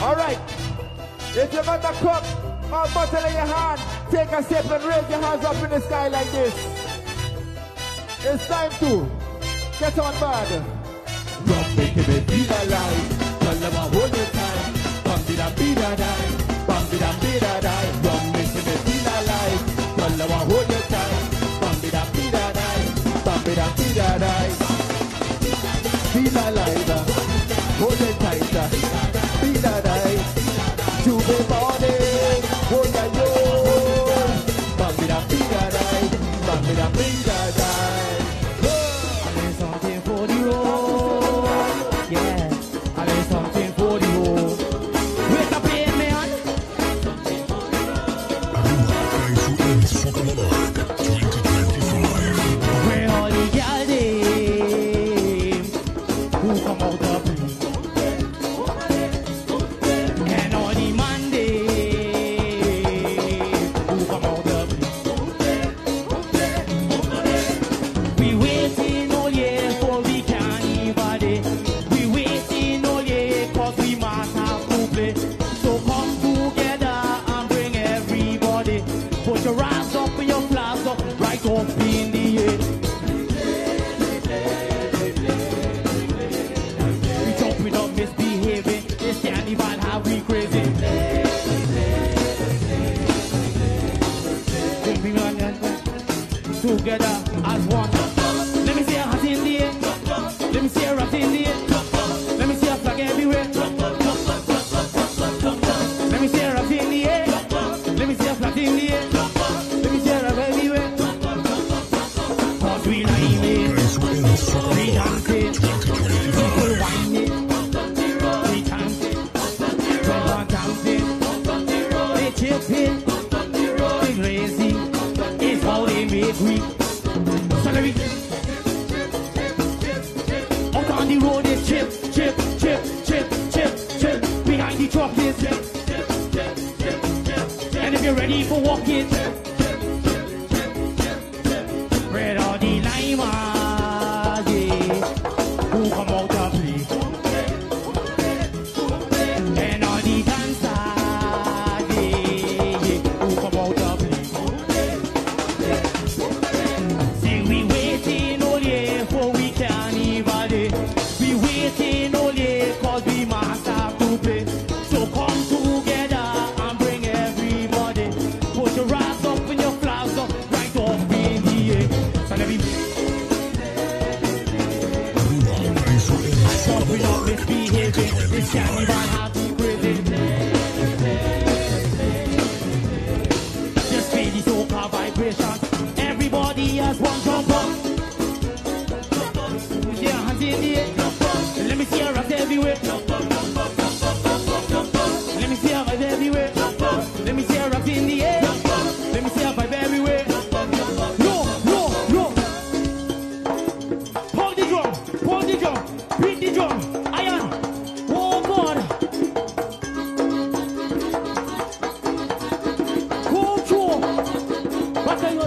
All right. If you got the cup or bottle in your hand, take a sip and raise your hands up in the sky like this. It's time to get on board. Rum making me feel alive. Tell them I hold your time. Bam did a beat a die. Bam did a beat a die. Rum making me feel alive. Tell them I hold your time. Bam did a beat a die. Bam did a beat a die. Feel alive. Hold it tighter. Beat a die. To be morning. Hold your yo. Bam did a beat a die. Bam did a beat a die. Something for the road, yeah. I need something for the road. Wake up here, man. Something for the road. 2025. Where all the girls them who come out of blue, and all the man them who come out of blue. We waiting all year for we carnival. We waiting all year cause we must have to play. So come together and bring everybody. Put your hands up and your flags up right up in the air. We jumping up, misbehaving. This carnival have we crazy. Bring me on together as one. Let me see a hat in the air. Let me see a rat in the air. Let me see a flag everywhere. Let me see a rat in the air. Let me see a flag in the air. Let me see a rat everywhere. Cause we live it. We dance it. People whine it. We dance it. Everyone dancing. They chip it. They crazy. It's how they make we. So let me out on the road is chip, chip, chip, chip, chip, chip. Behind the truck is chip, chip, chip, chip, chip. And if you're ready for walking, spread all the limers, yeah, who come out to play. And all the dancers, yeah, who come out to play. See, we waiting all year for we carnival day. We waiting all year cause we must have to play. So come together and bring everybody. Put your rags up and your flags up right up in the air. So let me jumping up, misbehaving. This carnival have to crazy. Just feel the soca vibration. Everybody has one jump up. Put your hands in the air. Let me see a rat everywhere. Let me see a vibe everywhere. Let me see a rat in the air. Let me see a vibe everywhere. Yo, yo, yo. Hold the drum, hold the drum, beat the drum. Iron. Oh God. Control. What are you?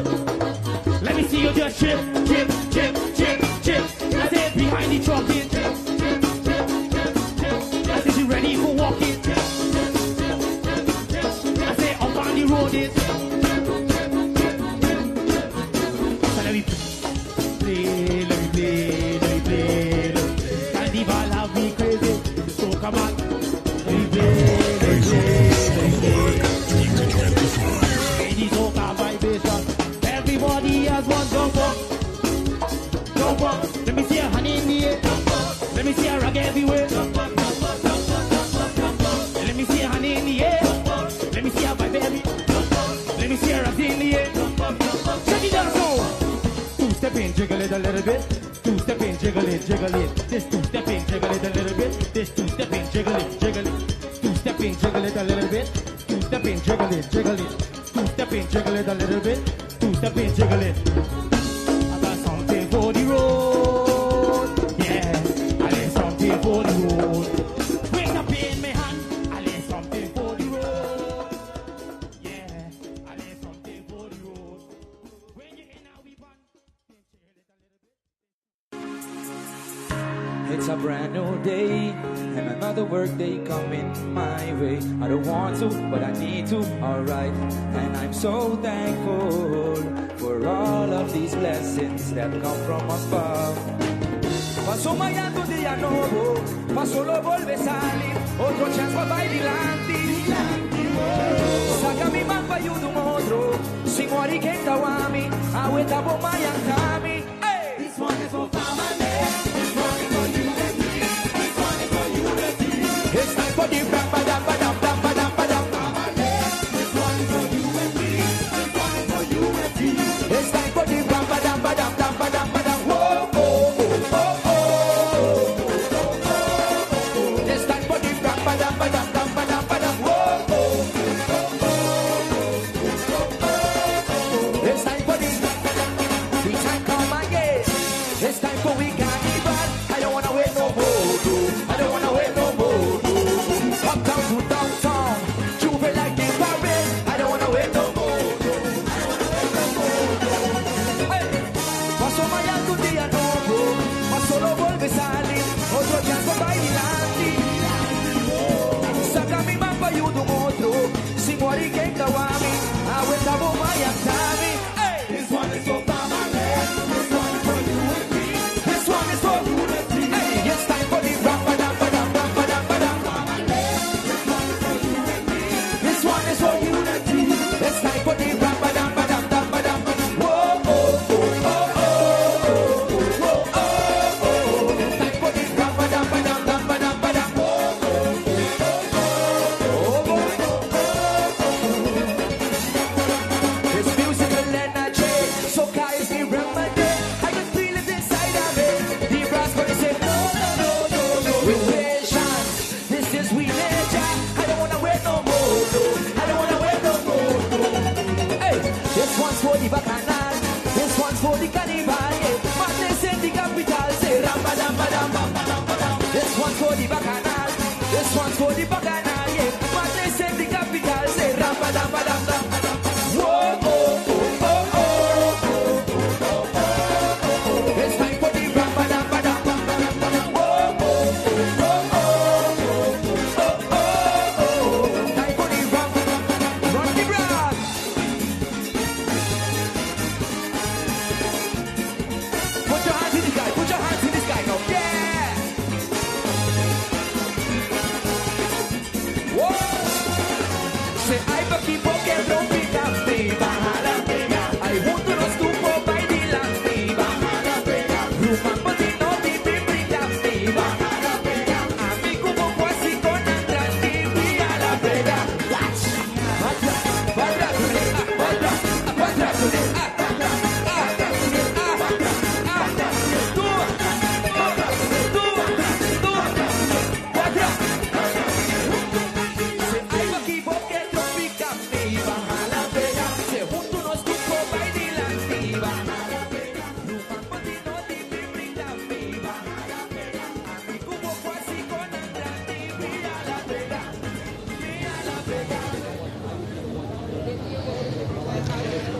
Let me see you just chip, chip, chip, chip, chip. I said behind the truck in. I said you ready for walking. I said up on the road is. So let me play, let me play, let me play. Carnival have me crazy. So come on. Let me play, let me play, let me play. Ladies, soca vibration. Everybody has one jump up. Jump up. Let me see a honey in the air. Let me see a rag everywhere. Let me see a honey in the air. Let me see a vibe everywhere. Let me see a rag in the air. Check it out now. Two-step in, jiggle it a little bit. Two-step in, jiggle it, jiggle it. This two-step in, jiggle it a little bit. This two-step in, jiggle it, jiggle it. Two-step in, jiggle it a little bit. Two-step in, jiggle it, jiggle it. Two-step in, jiggle it a little bit. Two-step in, jiggle it. I got something for the road. Yeah, I need something for the road. Wake up in my hand. I need something for the road. Yeah, I need something for the road. When you're in a weapon, It's a brand new day and another work day coming my way. I don't want to, but I need to, alright. And I'm so thankful for all of these blessings that come from above. Paso mañana un día nuevo, paso lo vuelve a salir, otro chance va bailar. Saka mi mapa yudu modro, singwari kenta wami, aweta bo mayantami. This one is for family, this one is for unity, this one is for unity. It's time for the rap, badam, badam, badam, badam, badam. Family, this one is for unity, this one is for unity. It's time for the rap, badam, badam, badam, badam, badam. Whoa, oh, oh, oh, oh. It's time for the rap, badam, badam, badam, badam, badam. Whoa, oh. It's time for this. The time come again. It's time for we carnival. I don't wanna wait no more. I don't wanna wait no more. Uptown to downtown, Juve like the parade. I don't wanna wait no more. Hey, paso mañana un día nuevo, paso lo vuelve a salir, otro chance para bailar. Saca mi mapa y un otro, si muere que kawami, aweta bo mayantami. This one is for family, this one is for unity, this one is for unity. Hey, it's time for the rap, badam, badam, badam, badam, badam. Family, this one is for unity, this one is for unity. It's time for the rap, badam, badam, badam, badam. Whoa, oh, oh, oh, oh, oh, oh, oh, oh. It's time for the rap, badam, badam, badam, badam, badam. Whoa, oh, oh, oh, oh, oh. This musical energy, so is the remedy. I can feel it inside of me. The brass boys say no, no, no, no, no. With patience, this is we nature. I don't wanna wait no more. No. I don't wanna wait no more. No. Hey, this one's for the bacchanal. This one's for the carnival. Yeah. Madness in the capital. Say ram badam badam bam badam badam. This one's for the bacchanal. This one's for the bacchanal. Yeah. Madness in the capital. Say ram badam badam bam badam. Whoa, oh, oh, oh, oh, oh, oh. It's time for the ram badam badam bam badam badam. Whoa, oh, oh, oh, oh, oh, oh, oh. Time for the ram, run the brass. Put your hands in the sky, put your hands in the sky now, yeah. Whoa. Say I keep walking, don't be that viva. I want to know to go by the land viva. Rumba di no di viva viva. Amigo con quasi con entranti via la veda. Guarda today, guarda today.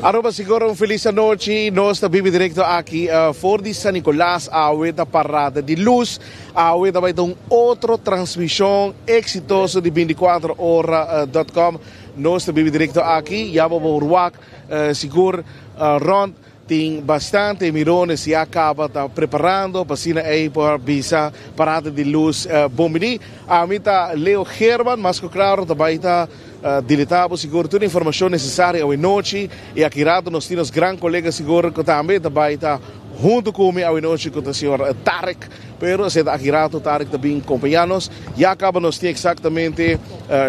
Aroba siguro feliz noche. Nós estamos direto aqui for de San Nicolás, awet a parada de luz. Awet vai ter outra transmissão exitosa de 24horas.com. Nós estamos direto aqui. Já vamos ruak seguro rond. Tem bastante mirones se acaba tá preparando para sina aí para visa parada de luz bombini. A mim tá Leo Herman, mas claro também tá diletamos seguro toda a informação necessária hoje noite e aqui rato nós temos gran colega seguro que também tá junto comigo hoje noite com o senhor Tarek, pero se aqui rato Tarek também acompanha-nos e acaba nós tem exatamente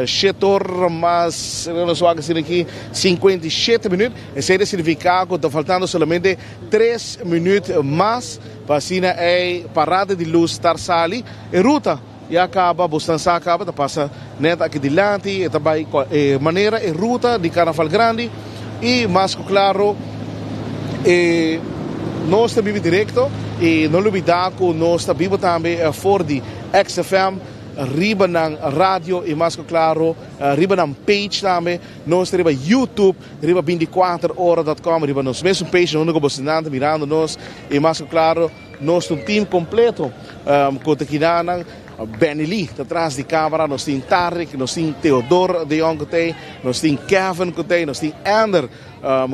7 horas mas nós vamos aqui 57 minutos e se significa que está faltando somente 3 minutos mais para sina aí parada de luz estar sali e ruta e acaba, bastante acaba, tá passa net aqui dilante, e também maneira e ruta de Carnaval Grande e mais claro nós estamos vivo direto e não olvidar que nós estamos vivo também for de XFM riba ng radio e mais claro riba ng page também nós riba YouTube riba 24horas.com riba nos mesmo page onde você anda mirando nós e mais claro nós um time completo. Com tequinanang Benny Lee, atrás de câmera, nós temos Tarek, nós temos Theodor de Jong, nós temos Kevin, nós temos Ander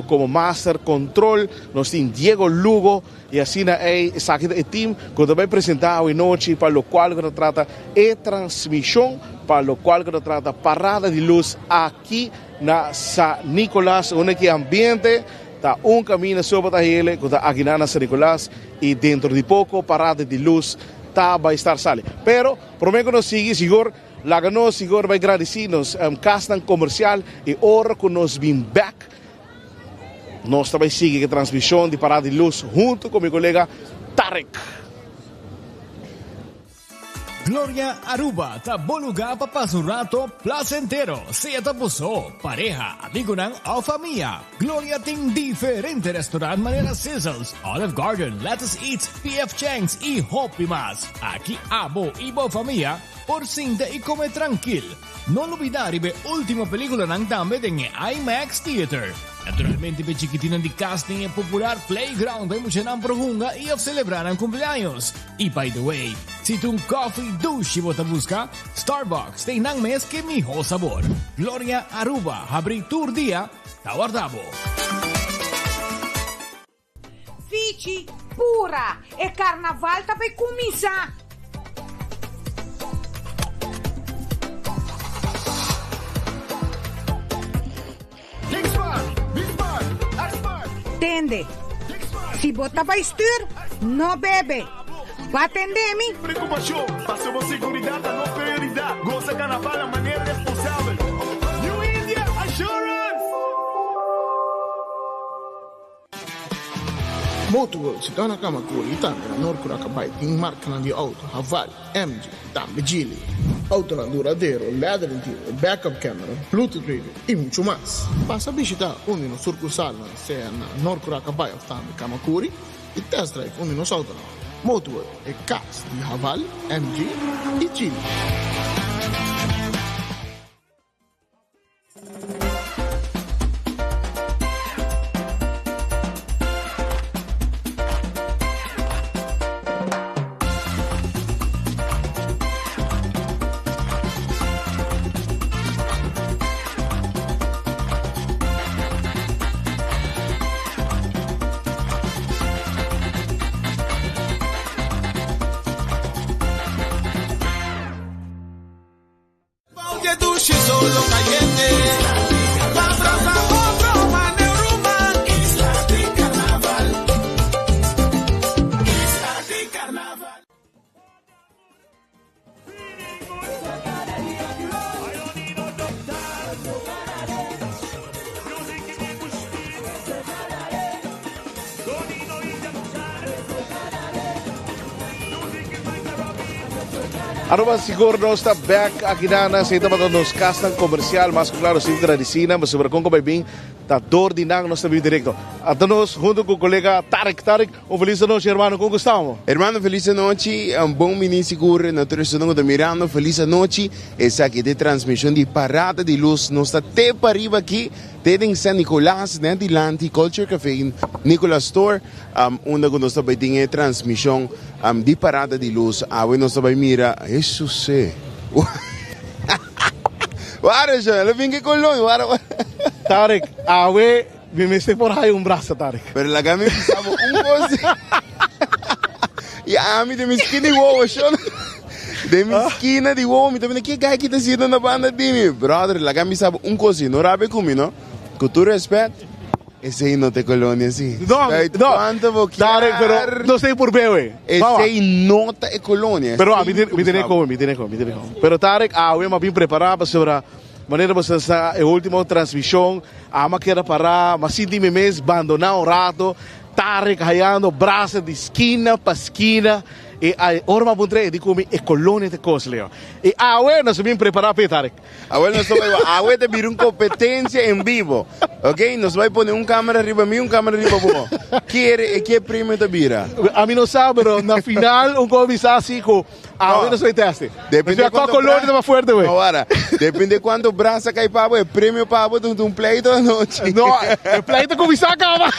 como Master Control, nós temos Diego Lugo, e assim é o time que também apresentado em noite, para o qual que trata a transmissão, para o qual que trata parada de luz aqui na San Nicolás, onde o ambiente está caminho sobre a ele, que está aqui na San Nicolás, e dentro de pouco, parada de luz vai estar sali. Pero, prometo que nos sigue, Sigor, laga nos, Sigor, vai agradecer-nos, castan comercial, e hora que nos vim back, nós também seguimos a transmissão de Parada de Luz, junto com meu colega Tarek. Gloria Aruba, taboluga papasurato placentero, sea tapuso, pareja, amigo ng o familia. Gloria ting diferente restaurant manera sizzles, Olive Garden, Lettuce Eats, PF Chang's y Hopi Mas. Aquí abo ibo familia, por cinta y come tranquil. No olvidar ibe última película ng dame en IMAX Theater. Naturalmente, pe chiquitinan di casting e popular playground ay mucha ng prohunga y of celebrar ang cumpleaños. Y by the way, si tung coffee douche bota busca, Starbucks te nang mes que mijo sabor. Gloria Aruba, habri tour dia, tawardabo. Fici pura e carnaval tapay kumisa. Tende. Si bota vai styr, no bebe. Va atendemi. Preocupación, pasamos seguridad a no prioridad. Goza carnaval a manera responsable. New India Assurance. Motorworld si dona kama kuulita na Norcura kabay ting marka ng di auto Havali, MG, Tambi Gili. Auto na duradero, leather interior, backup camera, Bluetooth radio y mucho más. Pasa a visitar uno de los sucursales sea na Norcura kabay of Tambi Kamakuri y test drive uno de los autos. Motorworld e cast di Havali, MG y Gili. Sushi solo caliente. Vamos a otro maneuruman. Isla de Carnaval. Isla de Carnaval. Ano ba siguro no está back aqui na sa ito ba nos castan comercial mas claro sin tradisina mas sobre kung kabay ta dor dinang nos tabi directo. Ato nos junto com o colega Tarek. Feliz noite, hermano, como estamos? Hermano, feliz noite, bom menino seguro, naturalmente não estou mirando, feliz noite, essa aqui de transmissão de Parada de Luz, nós está até para arriba aqui, em San Nicolás, né, de Lanti Culture Café, em Nicolás Store, onde nós estamos tendo transmissão de Parada de Luz, nós estamos mira, isso é, Wara siya, labing kay Colon, wara. Tarek, awe, bimiste por aí braço, Tarek. Pero la kami pisabo ungos. E ami de miskina di wow, siya. De miskina di wow, mi tabi na kaya kita sino na banda di mi. Brother, la kami pisabo ungos, no rabe kumi, no? Com todo respeto, esse aí não tem colônia assim. Não, Tarek, pero não sei por bem, esse aí não tem colônia. Pero me tiene como. Pero Tarek, awe, mas bem preparado para maneira você sa a última transmissão, a maquera para, mas sinti me mês abandonar um rato, Tarek raiando braço de esquina para esquina, e a orma buntre de como é colônia de Cosleo. E awe nós bem preparado para Tarek. Awe nós vai, awe de vir competência em vivo, ok? Nós vai pôr câmera arriba mim, câmera arriba bom. Que primo de vira? A mim não sabe, pero na final começar assim com Hoy no soy teste. Depende de cuánto color está más fuerte, güey. Ahora, depende de cuánto braza cae pavo, el premio pavo de un pleito de noche. No, el pleito con mi saca, va.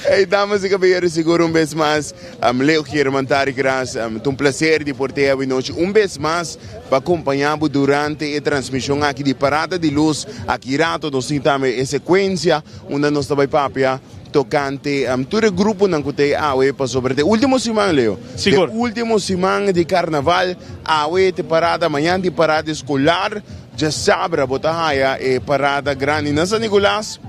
Hey, damas y caballeros, seguro un vez más, Leo German Tarikras, un placer de portar hoy noche. Un vez más, para acompañarnos durante la transmisión aquí de Parada de Luz, aquí rato, nos sintamos en secuencia, una nos está papia, tocante, todo el grupo que te awe para sobre el último semana, Leo. Seguro. El último semana de carnaval, awe te parada, mañana de parada escolar, ya sabra, botahaya, parada grande en San Nicolás,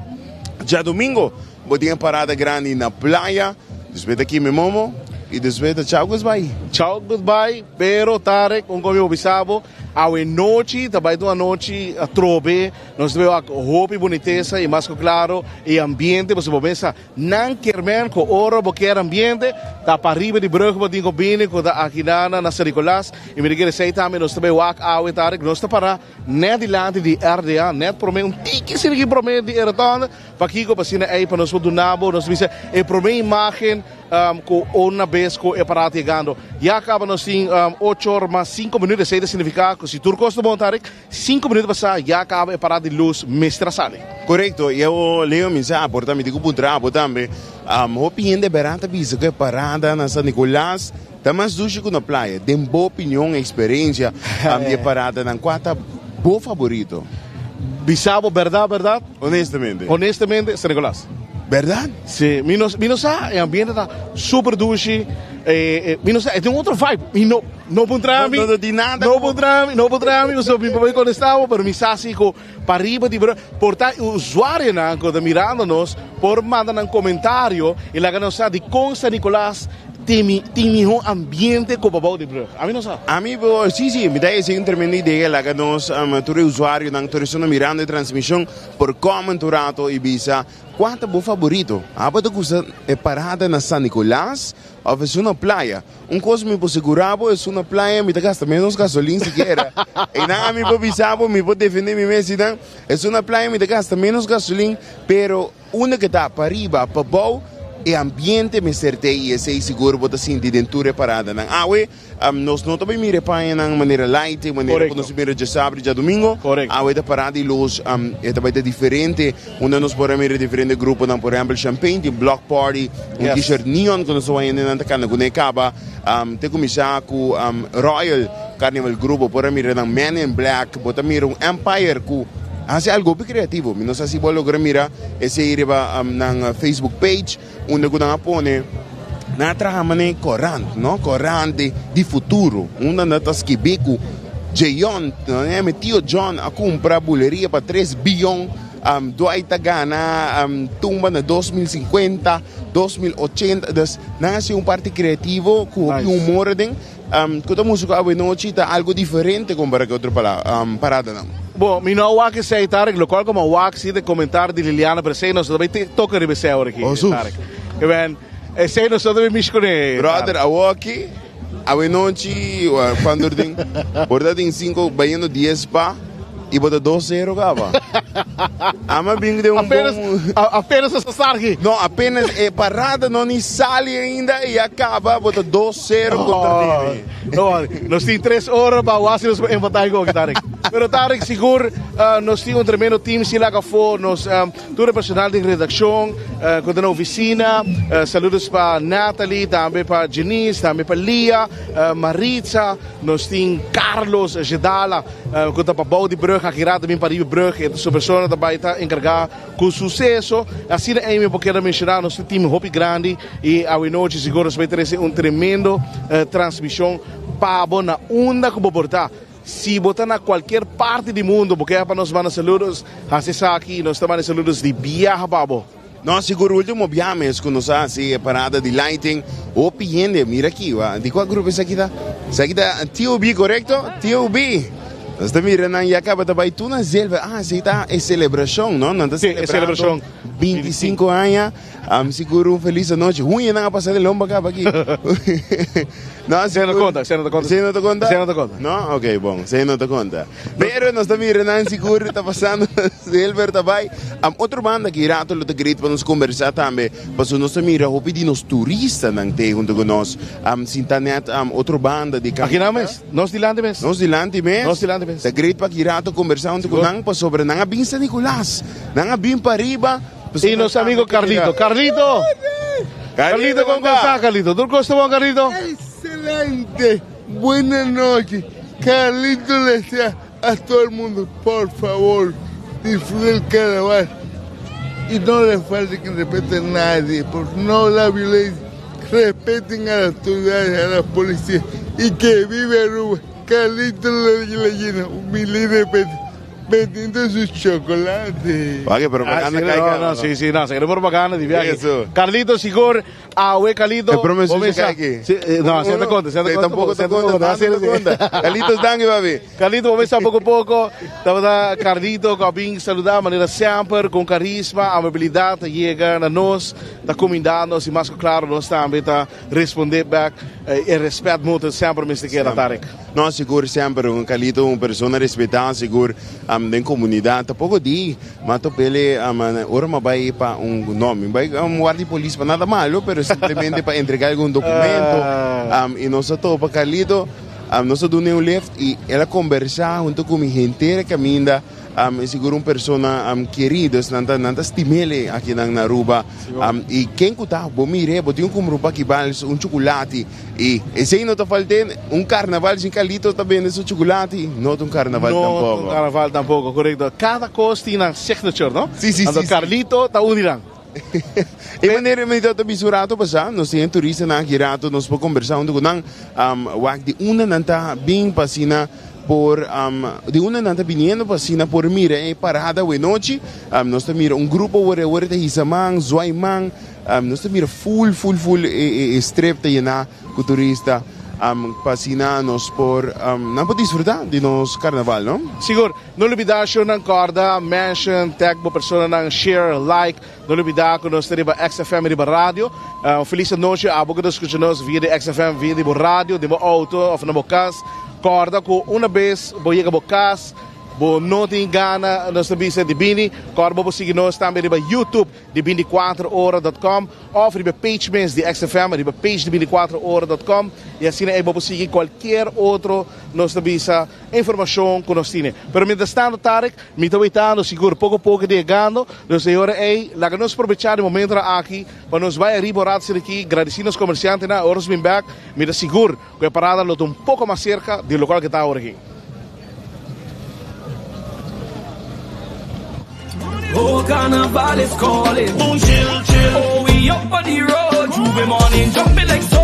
ya domingo. Botinha parada grande na playa. Después aqui me momo. E después tchau, goodbye. Tchau, goodbye. Pero, Tarek, como bisabo, a noite, também uma noite a trove, nós vemos a roupa e boniteza e mais claro, e ambiente, você pode pensar, não quer men, com hora, porque era ambiente, tá para riba de brug, mas tem combine, com a aqui na San Nicolás, e me diga sei também, nós também wak awe, Tarek, nós tá para, net dilante de RDA, net por mim, tiki se aqui por mim de Eratona, para aqui, para cima, aí, para nós do nabo, nós vimos, e por mim, imagem, com uma vez, com o aparato chegando, já acaba nós tem 8 horas, mais 5 minutos, sei de significar, se tu gosta de montar, 5 minutos passar, já acaba a parada de luz mestrasale. Correto, eu leio mensagem, portanto, digo por trás, também, opinião de barata, visa que parada na San Nicolás, tá mais duche que na praia, tem boa opinião, experiência, de parada na quarta, bom favorito. Bisabo, verdade? Honestamente, San Nicolás. Verdade? Sim, Minos o ambiente está super duche, Minos tem outro vibe, e não puntrami, não de nada, não puntrami, eu sou bem para quando estava, para mim assim com para riba de portar o usuário não quando mirando nós, por mandar um comentário e lá não sabe de com San Nicolás tem um ambiente como babau de bro. A mim não sabe. A mim, sim, me dá essa tremenda ideia lá que nós, todo usuário, não estamos mirando a transmissão por comentario e visa qual é o favorito. A parte que é parada na San Nicolás ou é uma praia. Coisa me segurava é uma praia, me gasta menos gasolina sequer. E nada me avisava, me pode defender minha mesa. É uma praia, me gasta menos gasolina, pero uma que está para riba, para baixo, e ambiente me certei e sei seguro bota assim de dentura parada nang awe nós não também mira paia nang maneira light maneira quando se mira de sábado já domingo awe da parada e luz é também diferente onde nós podemos mira diferente grupo nang por exemplo champagne de block party t-shirt neon quando só ainda não tá cana quando acaba te começar com Royal Carnival grupo por mira nang Man in Black bota mira Empire com hace algo bem criativo. Não sei se vou lograr mirar esse iriba na Facebook page onde eu não pone na trahamane corante, não corante de futuro. Onde nós está escrevendo Jayon, meu tio John a comprar buleria para 3 bilhões. Doai gana tumba na 2050, 2080. Dus nasce parte criativo com humor den. Quando a música a noite está algo diferente comparado com outra parada não. Bom, mi não há que sei Tarek, lo qual como há que se de comentar de Liliana per se nós também toca de você agora aqui. Tarek. E bem, sei nós também me escolhe. Brother, aqui a noite quando tem, borda tem 5, baiano 10 pa. E bota 2-0 gava. Ama bem de apenas essa sargue. Não, apenas é parada, não nem sale ainda e acaba bota 2-0 contra time. Não, nós temos 3 horas para o nós empatar com o Tarek. Pero Tarek, seguro, nós temos tremendo time, se lá que for, nós, todo o personal de redação, quando na oficina, saludos para Natalie, também para Janice, também para Lia, Maritza, nós temos Carlos, Gedala, quando para Bau de Brug, aqui também para Rio Brug, e essa pessoa também está encarregada com sucesso. Assim é mesmo porque mencionar, nosso time Hopi grande e a noite seguro vai ter tremendo transmissão para na onda que vou portar. Se botar na qualquer parte do mundo, porque é para nós mandar saludos, acessar aqui, nós estamos saludos de viagem, babo. Nós seguro o último viagem que nós assim parada de lighting, o piende, mira aqui, de qual grupo essa aqui tá? Essa aqui tá TOB, correto? TOB. Nós estamos mirando e acaba de bater na selva. Essa está é celebração, não? Não está celebração. 25 anos. Siguro feliz noche. Huy, na nga pasar el lomba ka aqui. No, Você não conta, você não te conta. Você não te conta? Você não te conta. No? Ok, bom, você não te conta. Pero nós estamos mirando siguro está passando Silver também. Outra banda que irá todo o grito para nos conversar também. Porque nós estamos mirando hopi de nos turistas não tem junto com nós. Sintanet outra banda de Aqui não mes, nós dilante mes. Nós dilante mes. Nós dilante mes. Tá grito para que irá conversar junto com nós para sobre nanga bem San Nicolás, nanga bem pariba. E nosso amigo Carlito. Carlito! Carlito, ¿cómo estás, Carlito? ¿Tú cómo estás, Carlito? Excelente. Buenas noches. Carlito le desea a todo el mundo, por favor, disfruten el carnaval. Y no le falte que respeten a nadie, por no la violencia. Respeten a las autoridades, a la policía. Y que vive Aruba. Carlito le llena un milín de pesos vendiendo sus chocolates. Oye, pero propaganda caiga. No, sí, no, se quiere propaganda de viaje. Eso. Carlito, Sigor, Carlito. Te prometo que caiga. No, se te conta, Tampoco te conta. Carlitos dangue, baby. Carlito, vamos a pouco a pouco. Tava Carlito, com a bem saludar, maneira sempre, com carisma, amabilidade, chega na nós, tá comandando, e mais claro, nós também tá responder back e respeito muito sempre, Mr. Kera Tarek. No, seguro sempre, Carlito, uma pessoa respeitada, seguro, da comunidade, tampouco di, mas pele, ora vai para nome, vai guarda polícia para nada malo, pero simplesmente para entregar algum documento, e nós topa Carlito, nós damos left e ela conversar junto com a gente que caminha, siguro persona querida, nanta stimele aqui na Aruba, e quem que tá bom mire, botinho como roupa que vale chocolate e se não tá faltando carnaval sem Carlito também esse chocolate, não carnaval tampoco. Não carnaval tampoco, correto. Cada coisa tem uma signature, não? Sim. Carlito tá uniram. E maneira me dá bisurado passar, nós temos turista na Girato, nós podemos conversar com nang wag de una nanta bem pasina por de una nanta viniendo pasina por mira parada de noche, nós mira grupo ore de Hisamang, Zuaimang, nós mira full strep de na com turista. Pasinanos por não pode desfrutar de nosso carnaval, não? Siguro, não olvidar ng corda, mention, tag mo persona ng share, like, não olvidar que nós temos XFM de rádio. Feliz noite, abogados que nos via de XFM, via de rádio, de auto, ou na casa. Corda que uma vez, vou ir a casa, vou não ter gana, nós também de Bini. Corda, vou seguir nós também de YouTube, de bini4hora.com, ou de page de XFM, de page de bini4hora.com. E assim é para seguir qualquer outro nós também informação que nós temos. Pero mientras tanto, Tarek, me estou aguentando, seguro, pouco a pouco chegando. Nós agora lá que nós aproveitar o momento aqui, para nós vai arribar aqui, agradecer aos comerciantes, na horas bem back, me dá seguro que a parada lo um pouco mais cerca do local que está agora aqui. Oh, carnival is calling. Boom, chill. Oh, we up on the road. Juve morning, jumping like so.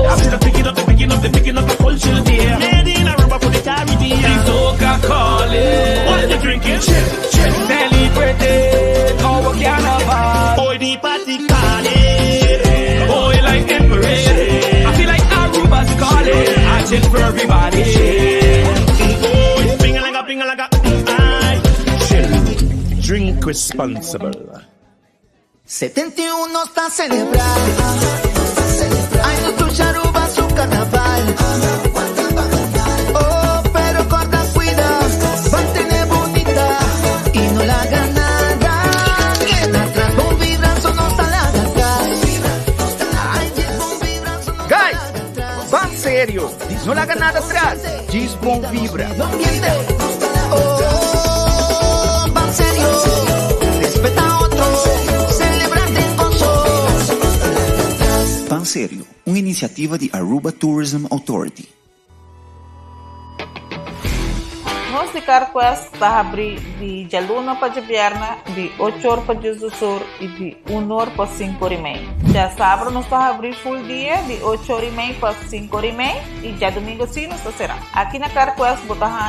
After the picking up the full chill beer. Made in Aruba for the Caribbean. The soca calling. What you drinking? Chill. Celebrating our carnival. Boy, the party calling. Boy, like emperor. I feel like Aruba's calling. I chill for everybody. Boy, pingalaga. Drink responsible. 71 está celebrando. Ai, no Aruba su carnaval. Oh, pero corda cuida, mantén bonita y no la haga nada. Queda atrás, bom vibranzo no está la atrás. Ay, bom vibranzo no está la atrás. Van serio, no la haga nada atrás. Gis bom vibra. No miente. Van serio. Respeta a otros, celebrando en gozo. Pan Serio, uma iniciativa de Aruba Tourism Authority. Nós de Carquest está abrir de Jaluna para Jabiarna, de 8 horas para Jus do Sur e de 1 hora para 5 horas e meia. Já sábado nós está abrir full dia, de 8 horas e meia para 5 horas e meia, e já domingo sim nós será. Aqui na Carquest botamos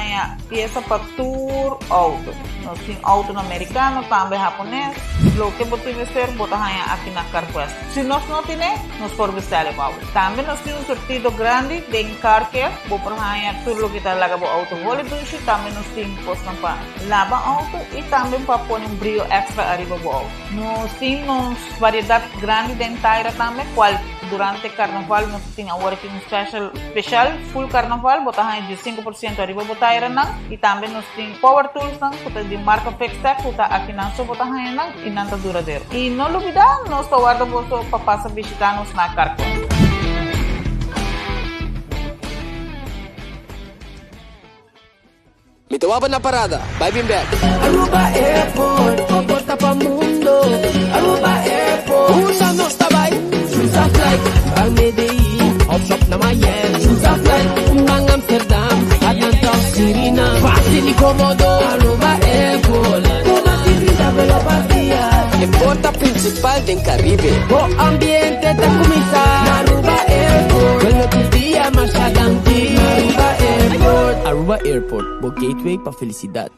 peça para tour auto. Nós temos auto americano, também japonês. Lo que podemos ser, botamos aqui na Carquest. Se nós não temos, nós podemos vestir o auto. Também nós temos sortido grande de Carquest, botamos tudo o que está lá para auto. Vale do também nós temos postam para lavar auto e também para pôr um brilho extra arriba boa. Nós temos variedade grande de inteira também, qual durante o carnaval nós temos a working special full carnaval, botar de 5% arriba botar não e também nós temos power tools não, que de marca Fextech, que aqui não só botar não e não está duradouro. E não olvidar, nós está guardando para passar visitar-nos na Carco. Me tomaba na parada, vai bem back. Aruba Airport, porta pa mundo. Aruba Airport, usa nossa vai. Usa flight, ang Medellin, off-shop na Miami. Usa flight, ng Amsterdam, Atlanta, Sirina. Fácil y cómodo, Aruba Airport. Una tirita pela partida. En porta principal del Caribe. O ambiente da comisa. Aruba Airport, con tu día más adelante. Aruba Airport. Aruba Airport, o gateway para felicidade.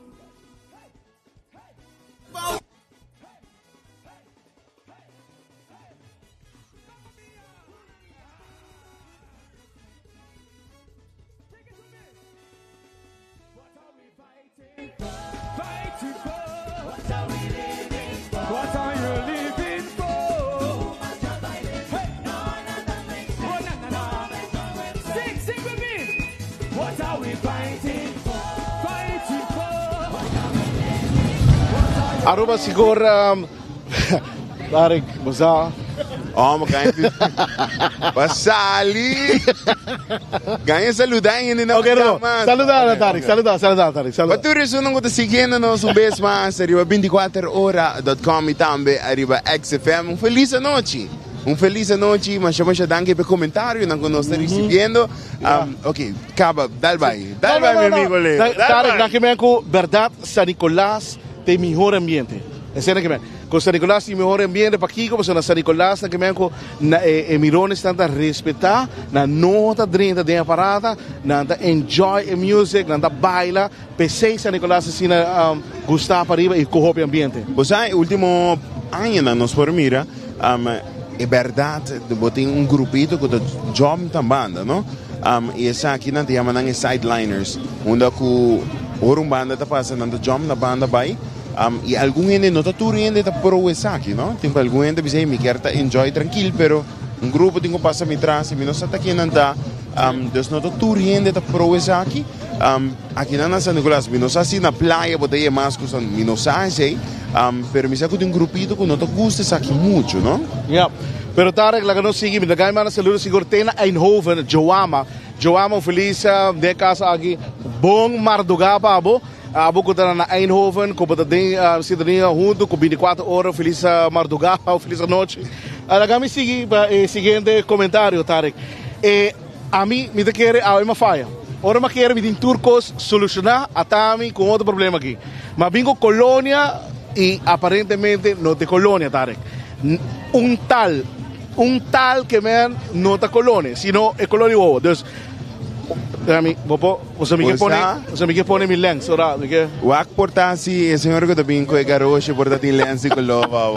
What are you living for? Hey. Oh, na. Sing with me. What are we fighting for? Fighting for. Aruba siguro, Tarek, basta. Oh, makain. Pasali. Ganha saludar yun na. Okay, no. Saludar, Tarek. Saludar, Tarek. Patuloy sunong ko ta siguen no un bes mas arriba 24hora.com e também arriba XFM. Feliz noite. Feliz noite, mas chama danke per comentário não nós está recebendo. Ok, acaba, dal vai, meu amigo Leo. Tarek, naquele que verdade, San Nicolás tem melhor ambiente. Esse é que com San Nicolás tem melhor ambiente para Kiko, porque na San Nicolás naquele que mirones estão a respeitar, na nota dentro da parada, na enjoy a music, na baila, pensei San Nicolás assim gostar para ir e correr o ambiente. Você último ano nós por mira, é verdade, tem grupito que job também, não? E essa aqui não tem a manang sideliners, onde que orang banda tá passando na job na banda vai. E algum gente não está tudo ainda para pro essa aqui, não? Tem algum gente que diz me quer enjoy tranquilo, pero grupo tem que passar me traz e não está aqui não tá, dus não está tudo ainda para pro essa aqui. Aqui na San Nicolás, me não está assim na praia, botei mais coisa, me não está assim, pero me sabe que tem grupito que não te gusta isso aqui muito, não? Yeah. Pero Tarek, la que nos sigue, me da mana saludo siguro tena Eindhoven, Joama, feliz de casa aqui, bom Mardugapa, abo ko na Eindhoven, ko bata din cidadania junto com 24 horas, feliz Mardugapa, feliz noite. Agora me sigue seguinte comentário, Tarek. A mim me te quer a uma falha. Ora me quer me din turcos solucionar a tami com outro problema aqui. Mas bingo colônia e aparentemente não tem colônia, Tarek. Um tal que me não está colônia, sino é colônia boa. Dus você me quer pôr mi lens, ora, me quer. Wak portasi, o senhor que também com garoche portati lens com lova.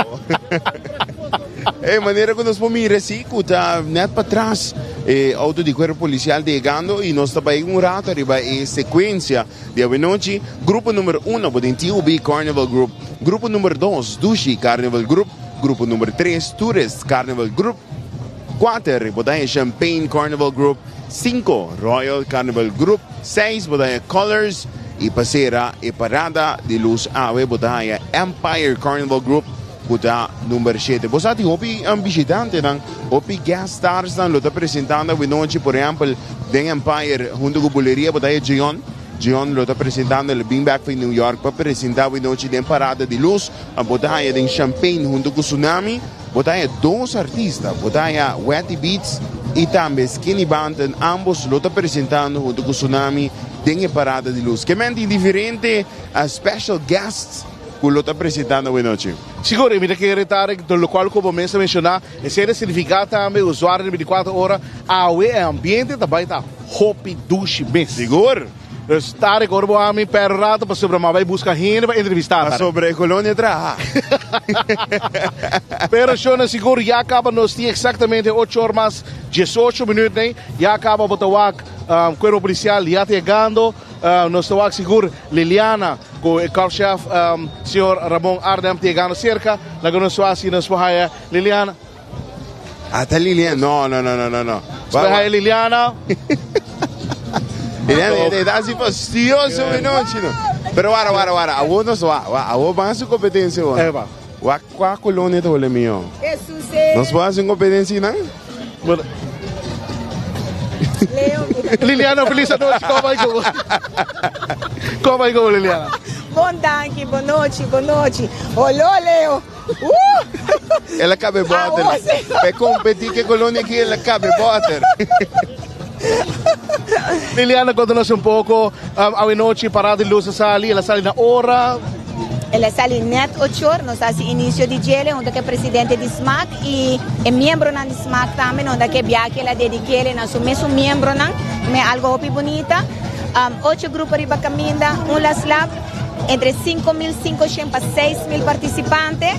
Maneira que nós pomos assim, que tá net para trás, auto de corpo policial chegando e nós também rato arriba sequência de avenoci. Grupo número 1, podem TUB Carnival Group. Grupo número 2, Dushi Carnival Group. Grupo número 3, Tourist Carnival Group. 4, podem Champagne Carnival Group. 5, Royal Carnival Group. 6, bodaya Colors. E pasera e parada de luz ave bodaya Empire Carnival Group. Kuta numero 7. Bosati hopi visitante nang hopi guest stars nang lo ta presentando vinoci por ejemplo den Empire junto con Bulería bodaya Gion lo sta presentando il Beanbag in New York per presentare vinoci den parada de luz a bodaya den Champagne junto con Tsunami. Bodaya dos artistas, bodaya Wetty Beats e também Skinny Banten, ambos lo sta presentando junto con Tsunami den parada de luz. Che menti differente a special guests lo sta presentando oggi. Sicuro, mi chiede Tarek, do qual como mensa mencionar, e se significa também usuário de 24 horas, a ambiente também tá hopi dushi bem. Seguro? Dus Tarek, orbo a mim per rato para sobre vai buscar gente para entrevistar. Sobre a colônia traha. Pero Shona, seguro, já acaba nos tem exatamente 8 horas, 18 minutos, né? Já acaba o Botawak, corpo policial, já chegando, nós estamos seguro Liliana com o corpo-chefe senhor Ramon Arnhem chegando cerca lago nós assim nós vamos Liliana Até Liliana, no. vai Liliana Liliana está assim fastidioso noite, não. Pero guarda, a vos van a su competencia, va. ¿Cuál colonia te vuelve mío? ¿Nos puede hacer competencia, no? Bueno. Liliana, feliz noite, como vai go Liliana? Bom danke, boa noite. Olô, Leo. Ela cabe butter. Para competir que colonia aqui, ela cabe butter. Liliana, conta-nos um pouco, a noite parada de luz sali, ela sale na hora. Ela sale net 8 horas, nós fazemos início de dia, onde é presidente de SMAC e é membro da SMAC também, onde é viagem ela dedica, nós somos membro não, é algo muito bonita. 8 grupos de caminda, slab, entre 5.500 para 6.000 participantes,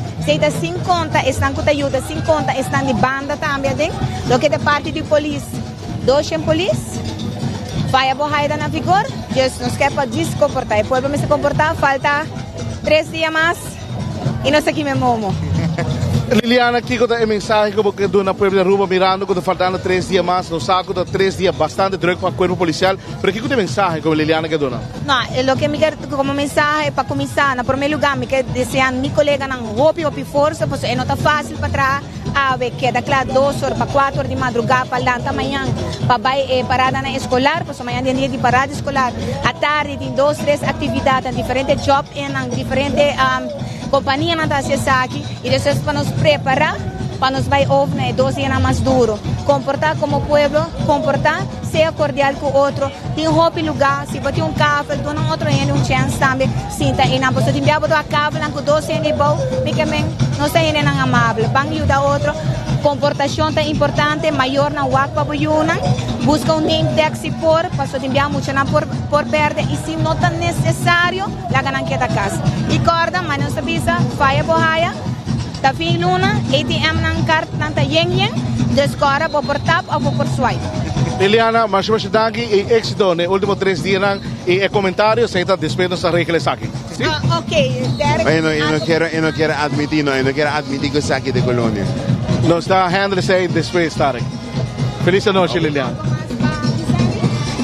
50 estão com ajuda, 50 estão de banda também, lo que é parte de polícia, 200 polícia. Vai a borraida na vigor, Deus nos quer para descomportar. O povo me se comportar, falta 3 dias mais e nós aqui mesmo. Liliana, aqui com a mensagem que do na Puebla de Aruba mirando quando faltando 3 dias mais, no saco de 3 dias bastante duro para o corpo policial. Pero aqui com a mensagem como Liliana que dona. Não, o que me quero como mensagem para começar, na primeiro lugar, me quero desejar minha colega não roupe força, porque não está fácil para trás. Ave que da claro 2 horas para 4 horas de madrugada para lá amanhã para vai parada na escolar, porque amanhã tem dia de parada escolar. À tarde tem 2, 3 atividades, diferentes jobs em diferentes companhias na aqui e depois para nos preparar para nos vai ouvir 12 anos mais duro. Comportar como povo, comportar, ser cordial com o outro, tem roupa lugar, se botar café, dona outro ano chance também, sinta e não pode enviar botar café com 12 anos de bom, porque não sei ainda não amável, bang ajudar outro, comportação é importante, maior na wak para boiuna, busca name tag se por, para enviar muito na por perder e se não é necessário, lá ganan que da casa. E corda, mas não sabia, vai a borraia. Da fin luna, ATM ng card ng tayeng descora por tap o por swipe. Liliana, mas danke e éxito nos últimos 3 dias e comentários se está despedo sa reglas aqui. Ok, Derek. Eu não quero admitir que saque de colônia. Não está handle say después, Tarek. Feliz noite, Liliana.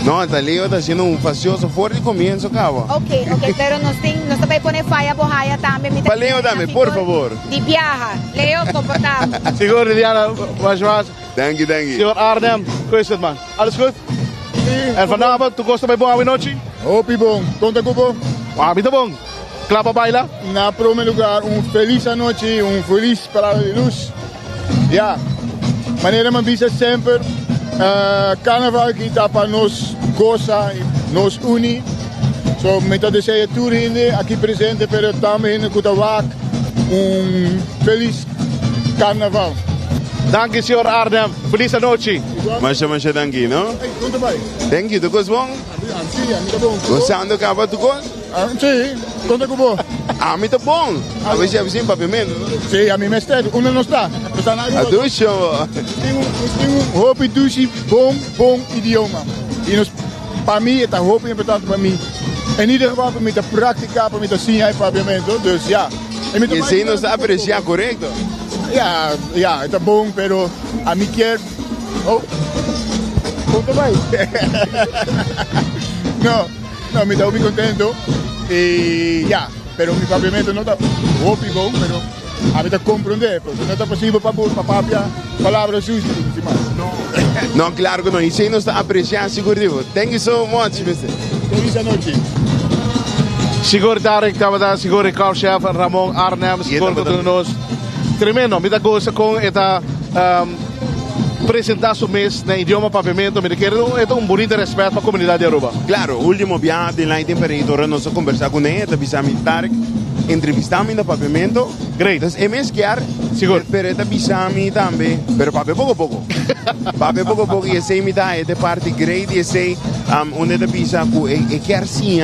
No, Leo está haciendo un facioso fuerte comienzo, cabo. Ok, pero nos também poner falla borraia também. Para Leo, dame, por favor. De viaja, Leo, comportamos. Seguro, Liliana, mas. Thank you. Senhor Arnhem, hoe is het, man? Alles goed? Sí. En vanavond, tu gosta bij boa noite? Hopi bom, conta com bom. Muito bom. Clapa baila? Na primeiro lugar, feliz noite, feliz parada de luz. Ja, maneira me visa sempre. Carnaval que está para nós goza, nos une. So, met dat desejo toerinden, aqui presente, pero também no Kutawak, feliz carnaval. Danke, senhor Arnhem. Feliz noite. Mas danke, não? Conta bem. Thank you, tu gosto bom? Sim, amigo bom. Gostando, cabo, tu gosto? Sim, conta com bom. A mim tá bom. A ver se é assim, papimento. Sim, a mim me está. Não está. Está na a ducha. Tem roupa ducha, bom idioma. E para mim, é roupa importante para mim. In ieder geval, para mim, a prática, para mim, a zien hij papiamento. Dus ja. E se não está apreciar, correto? Ja, é bom, pero a mim quer. Oh, conta bem. Não, me está muito contento. E ja, pero mi papiamento não está ópimo, pero a mim está compreender, porque não está possível para papia palavras sujas. Não, claro que não. E se não está apreciar, seguro. Thank you so much, Mr. Feliz noite. Siguro Tarek, siguro Chef Ramon Arnhem, siguro que nós tremendo, me dá gosto com esta apresentar o mês no idioma papiamento, me quero é bonito respeito para a comunidade de Aruba. Claro, o último viagem lá em Temperatura, nós conversar com ele, avisamos Tarek, entrevistamos no papiamento. Great. Então, é mesmo que seguro. Pero avisamos também, pero papi pouco a pouco. Papi pouco a pouco, e essa imita é parte great, e essa onde avisa que quer sim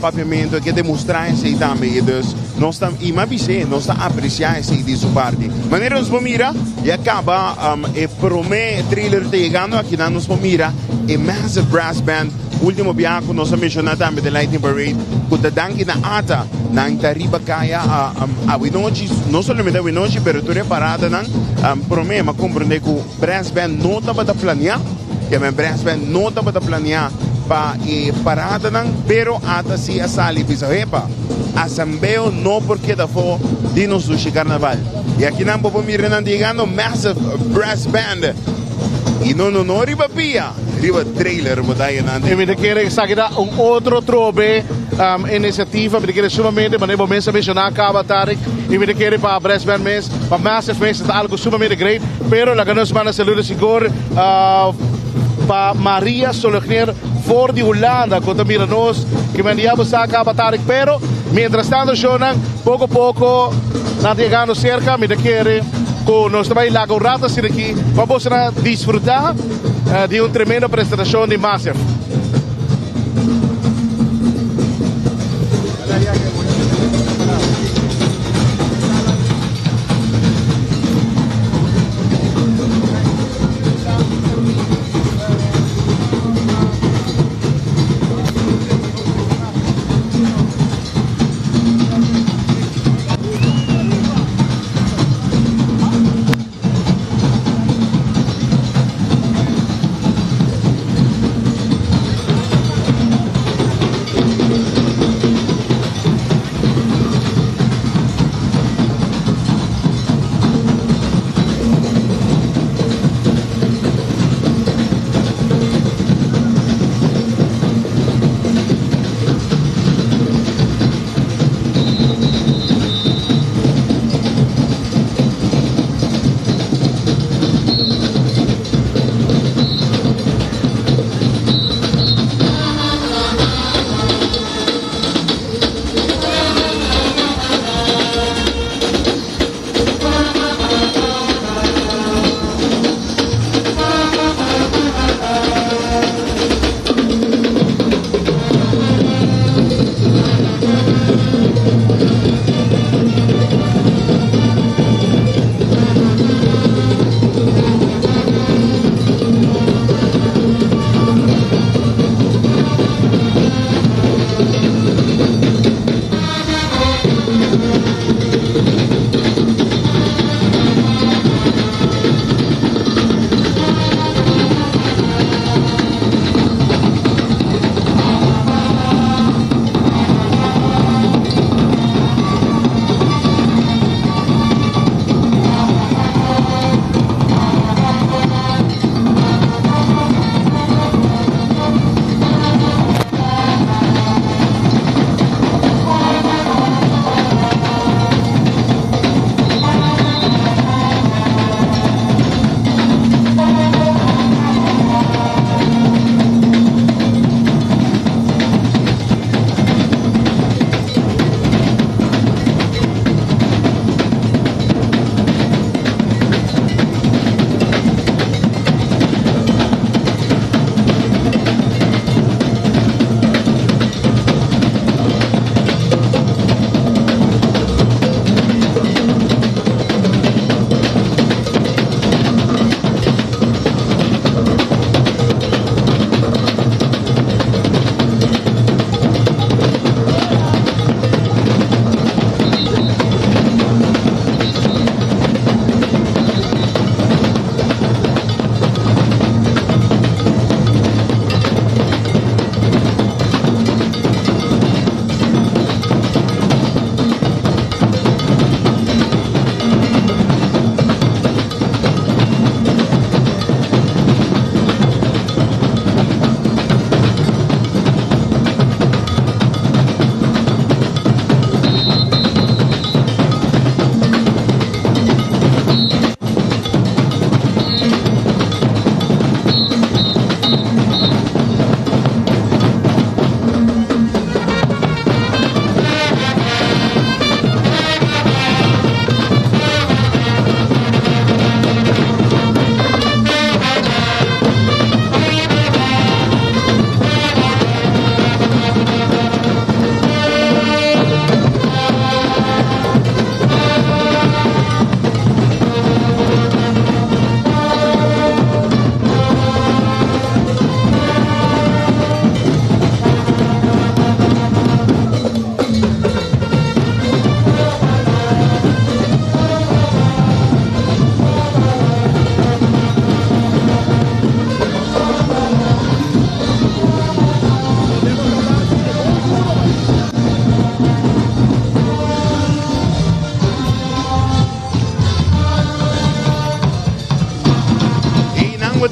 papiamento, que demonstrar isso também. Então, nós estamos, e mais bem, nós estamos a apreciar isso de sua parte. Maneira nos mira e acaba, e promete trailer chegando aqui na nos mira, e Massive Brass Band, último biyaco nós mencionamos também the Lightning Parade, kuta danki na ata nang tariba kaya a Winochi, não somente a Winochi, pero tu reparada nang problema compreender que o brass band não estava a planear, que a brass band não estava a planear para parada nang, pero ata si a sali pisahepa, assembeo não porque da fo dinos do carnaval. E aqui não vamos mirar nang digando massive brass band. E não riba pia, riba trailer, e me quer sacar outro trobe iniciativa, me quer sumamente, mas nem vamos mencionar acaba Tarek, e me quer para Brass Band Mess, para Massive Mess, é algo sumamente great, pero la que nos van a saludar seguro para Maria Sologner for de Holanda, contra Miranos, que me enviamos acaba Tarek, pero mientras tanto, Shonan, poco a poco, está llegando cerca, me quer com nós também lá com ratas aqui, vamos desfrutar de uma tremenda apresentação de Massive.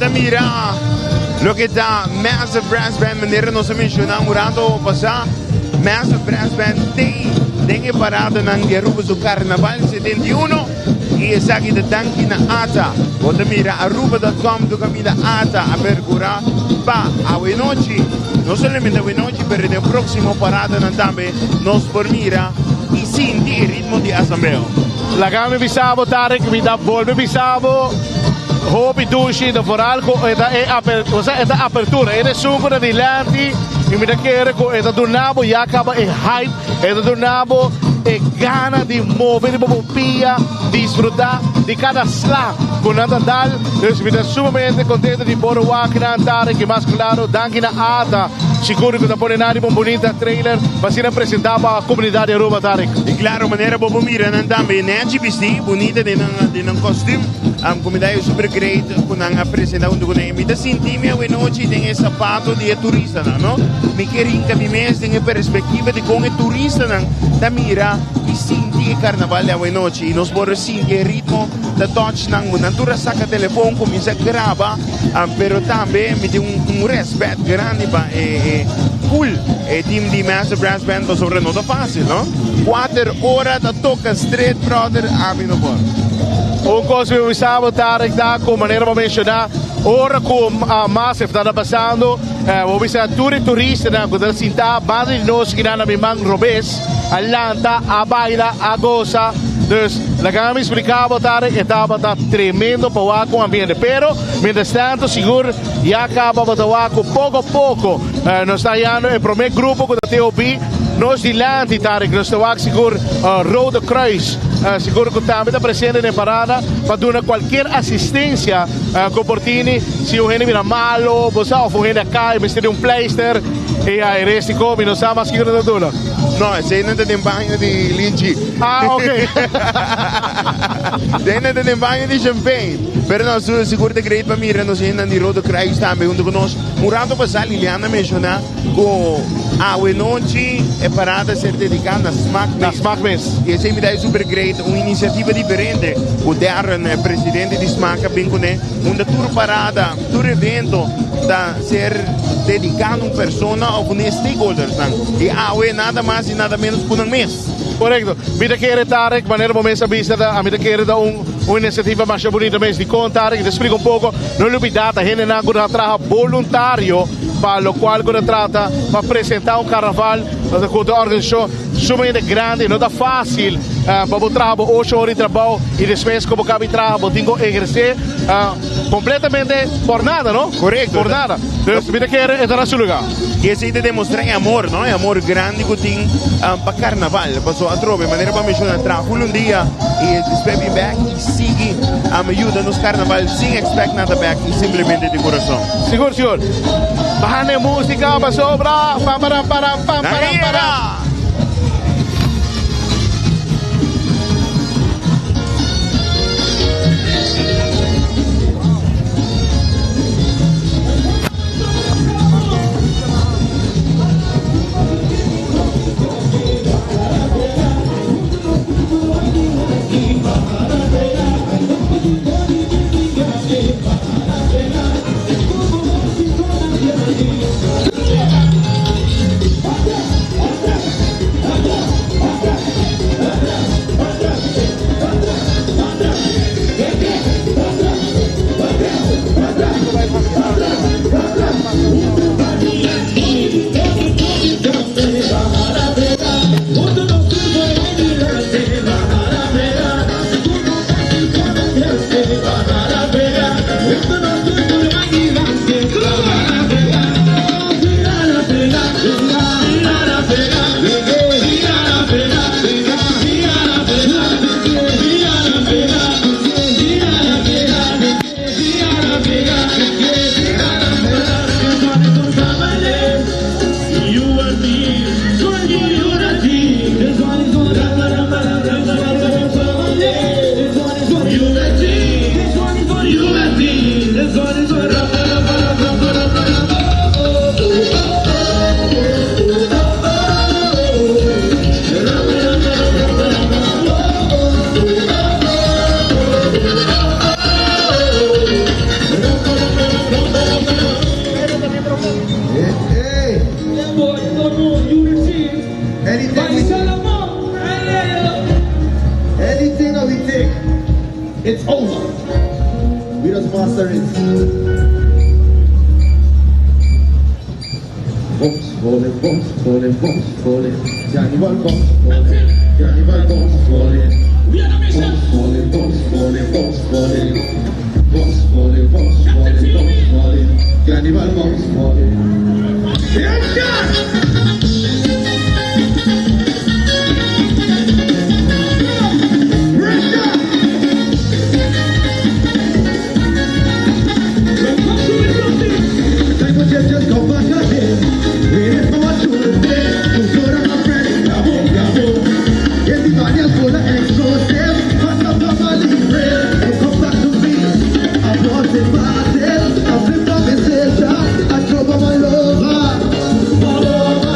mira lo que está Massive Brass Band, manera no se menciona, murando pasar Massive Brass Band tem parada ng Aruba do Carnaval 71 e essa aqui de tanque na ata. Você mira aruba.com do caminho da ata abertura pa a noite. Não somente a noite, mas no próximo parada também nos por mira e senti o ritmo de assembleia. Lagami bisabo Tarek, mi da volve bisabo. Hopi dushi da foralco esta apertura, esta sucura di lanti, e mi da chiede ko esta donabo ya acaba e hype, esta donabo e gana di mover pia, disfrutar di cada slag con Nadal. Dus mi da sumamente contento di poter andare che mais claro, danke na Ata. Sicuro que está poniendo ánimo bonita trailer, mas ir apresentar para a comunidade Aruba, Tarek. E claro, maneira bobo mira também, né? Vesti bonita de um costume, comunidade super great, quando apresentar um do me da senti-me a noite tem esse sapato de turista, não? Me querem que me mês tem a perspectiva de como é turista, não? Da mira e senti o carnaval a noite e nós podemos sentir o ritmo da touch, não? Natura saca telefone, começa a gravar, pero também me tem respeito grande para cool e team di Massive Brass Band pa sobre não tá fácil, não? 4 horas da toca Street Brother Abino por. Coisa que eu estava Tarek da com maneira para mencionar, ora com a Massive está passando, vou visitar turista na quando se está base de nós que na minha Robes, Atlanta, a baila, a goza. Dus, la me explicaba Tarek, estaba tremendo para o ambiente, pero mientras tanto, seguro, ya acaba para pouco a pouco, nos está yendo el primer grupo que da TOP, nós de Lanti, Tarek, nós está seguro, Rode Kruis, seguro que também está presente na parada, para dar qualquer assistência com Portini, se o gente vira malo, você ou o gente cai, me tem pleister, e aí resti come, não sabe mais que não dá. No, sei não tem banho de Linchi. Ah, ok. Sei não tem banho de champanhe. Pero nós seguro de great para mira, nós ainda de Rode Kruis também, junto conosco. Murado passar, Liliana mencionar, com a noite é parada ser dedicada na Smack Mess. E essa me dá super great, uma iniciativa diferente. O Darren, presidente de Smack, bem com ele, uma tour parada, tour evento, da ser dedicado a uma pessoa ou a stakeholders. E nada mais e nada menos por um mês. Correcto. Mira que era Tarek, maneira para essa visita, a mira que era uma iniciativa mais bonita mesmo de contar, que te explico um pouco, não olvidar, a gente não trabalha voluntário, para o qual trata para apresentar um carnaval, para a organização sumamente grande, não é fácil, para o trabalho, 8 horas de trabalho, e depois como cabe trabalho, tenho que exercer completamente por nada, não? Correto. Por nada. Então, mira que era no seu lugar. E esse aí demonstra amor, não? É amor grande que tem para carnaval. Passou a tropa, maneira para mencionar, trabalho dia e depois vem back e sigue a ajuda nos carnaval sem expect nada back e simplesmente de coração. Seguro, senhor. Bahane música, para sobra, para. boy, you don't know, you receive. Anything that we take, it's over. We just master it. Bumps, falling, bumps, falling, bumps, falling. Carnival bumps, falling. Carnival bumps, falling. Bumps, falling, bumps, falling, bumps, falling. Bumps, falling, bumps, falling, bumps, falling. Carnival bumps, falling. Headshot! Just come back again. Waiting for what you will do. You go to my friend. Gabo, gabo. Get the body full of explosive. Pass up your body real. You come back to me. I'm not in my tail. I flip up and say shot. I drop on my lover. My lover.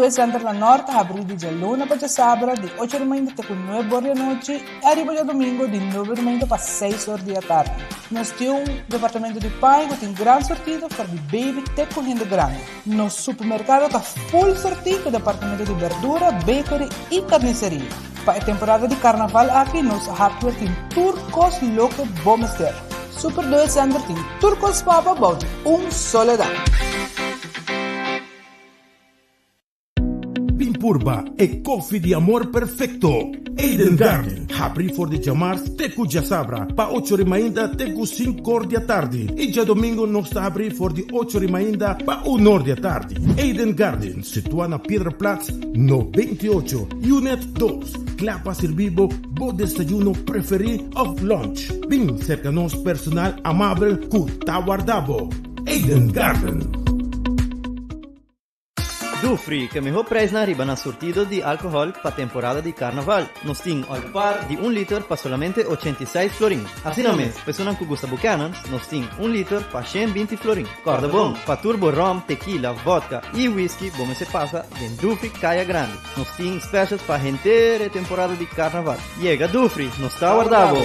2 Center na Norte, abrir dia luna para dia sábado, de 8h até 9h da noite, e arriba dia domingo, de 9h para 6h da tarde. Nós temos departamento de pai, que tem grande sortido para de baby até correndo grande. Nosso supermercado está full sortido com departamento de verdura, bakery e carniceria. Para a temporada de carnaval aqui, nosso hardware tem Turcos Loco Bomester. Super 2 Center tem Turcos Papa Bout, Soledad. Pimpurba e coffee de amor perfecto. Eden Garden, abri for de chamar Teku Jasabra, pa 8h ainda Teku 5h da tarde. E dia domingo nós está abrir for de 8h ainda pa 1h da tarde. Eden Garden, situado na Piedraplatz 98, Unit 2. Clapa servibo, bo desayuno preferido of lunch. Bem cerca nos personal amável que está guardado. Eden Garden. Dufry, que melhor preço na riba na sortido de álcool para temporada de carnaval. Nos tem al par de 1 litro para solamente 86 florin. Assim não mesmo, pessoas que gostam Buchanan, nos tem 1 litro para 120 florin. Corda bom, para turbo rum, tequila, vodka e whisky, bom se passa em Dufry Caia Grande. Nos tem specials para gente temporada de carnaval. Llega Dufry, nos está guardado.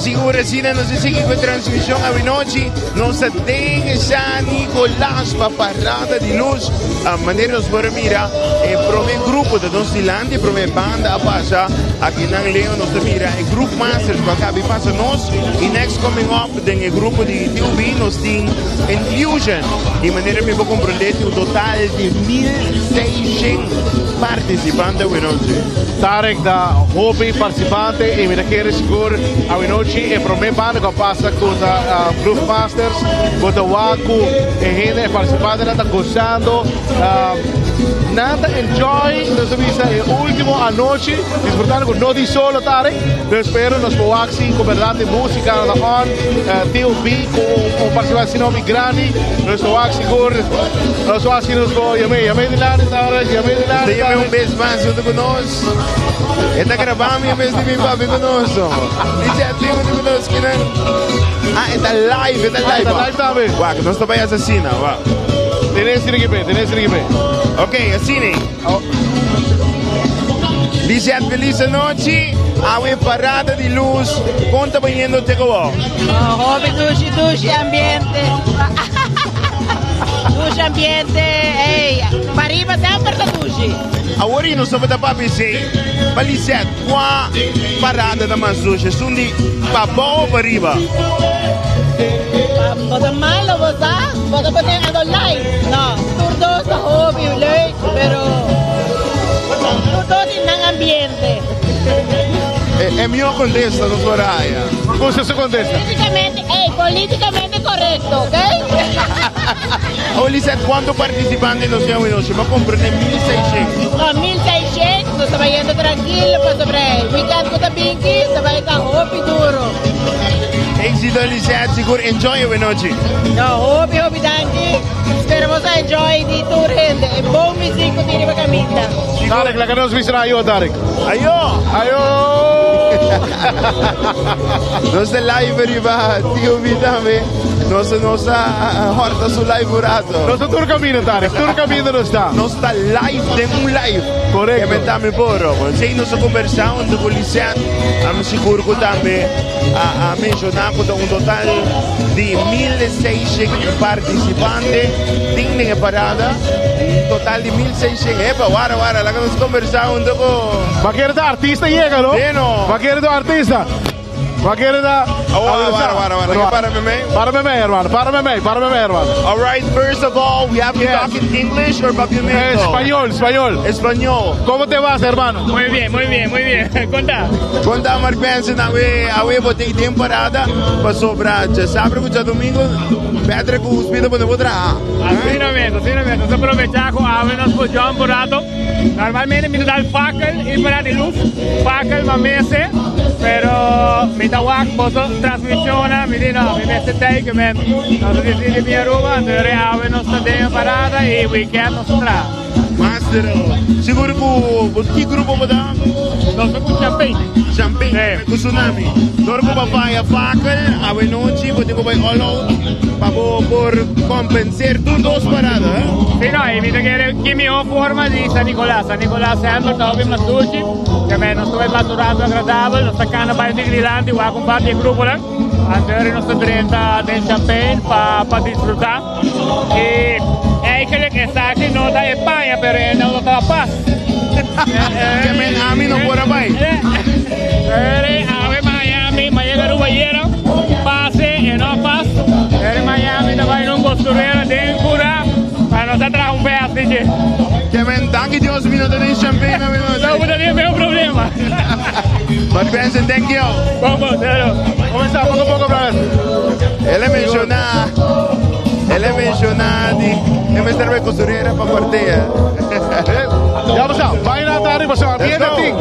Siguro sila nos sigue com transmissão a noite. Nós temos San Nicolás para parada de luz. A maneira nos vamos mirar é para o grupo de nós de Lante, para a banda a passar aqui na Leão. Nós mira o grupo Masters para cá e passa nós. E next coming up tem o grupo de TUB, nós temos Infusion. E maneira me vou compreender o total de 1.600 participantes hoje. Tarek da hobby participante e me quer seguro a noite e para mim banda que passa com a Groove Masters, com a Waku e gente participante está gostando. Nada enjoy nossa vista é último a noite disfrutando com não de solo Tarek. Eu espero nos poaxi com verdade música na on TUB com participação nome grande. Nos poaxi seguro nos poaxi nos go yame de lá Dê-me beijo mais junto conosco. Está gravando e mesmo de papi conosco. Dice a primo de conosco, né? Ah, está live também. Uau, que nós também assassina, uau. Tenés que ver. Ok, assinem. Dice feliz noite. A parada de luz. Conta banhando te go. Hobby duche ambiente. Duche ambiente, ei, para arriba sempre da duche. Agora nós estamos da papi sei, balizet, qua parada da mais duche, sundi para bom para arriba. Pode malo você, pode poder andar live, não, tudo está hobby, leuk, pero tudo em ambiente. É melhor contesta, não Soraya. Como se contesta? Politicamente correto, ok? Olha, quanto participantes nós temos hoje? Mas compreender 1.600. Não, 1.600, nós estamos indo tranquilo para sobre. Weekend com a Binky, estamos indo hobby duro. Êxito, Lisette, seguro, enjoy a noite. Não, hobby, danke. Esperamos a enjoy de tour gente. É bom música que para caminhar. Tarek, la que nos viste ayo, Tarek. Ayo! Nós da live arriba, tio Vidame. Nossa horta su live urato. Nossa tour cammino, Tarek. Tour cammino não está. Nós está live, tem live. Correto. E metame poro. Sei nós conversando com o Lisette. Am seguro que também a mencionar com total de 1.600 participantes. Tem na parada. Total de 1.600. Epa, guarda, lá que nós conversamos com... Vaquero da artista llega, ¿no? Bueno. Vaquero da artista. Wat ken je daar? Para me, hermano. All right, first of all, we have to talk in English or Papiamento? Español. ¿Cómo te vas, hermano? Muy bien. Conta, maar pensa na we botei temporada para sobrar. Já sabe que já domingo Pedra que os vida para botar. Así no es. Nos aprovechamos a vernos por John por rato. Normalmente me da el fackel y para de luz. Fackel va meses, pero me da wak, poso transmisiona, me dice no, me mete take, me nos decide mi Aruba, entonces a vernos también parada y weekend nos trae. Master, seguro que grupo botar? Nós vamos com Champagne, com tsunami. Dormo papai a fackel, a noite, vou ter que vai all out para por compensar tudo dos paradas. Sì, no, e mi chiede chi mi ho forma di San Nicolás. San Nicolás sempre dove mi sushi, che me non sto maturato agradabile, non sta cana bei di grillanti, va con parte il gruppo là. Andare non sta drenta del champagne para disfrutar. E eigenlijk è stato in nota Spagna per non lo paz. Que men a mim não bora vai. Ave Miami, llega Rubayera, pase e não passa. Miami vai não costureira de cura, para nós atrás pedaço de. Que men, danke Deus, me não tem champanhe, não não tem nenhum problema. Mas pensa, thank you. Vamos, começar pouco para ver. Ele menciona de estar costureira para parteia. Ja, we staan bijna daar, we staan hier dat ding.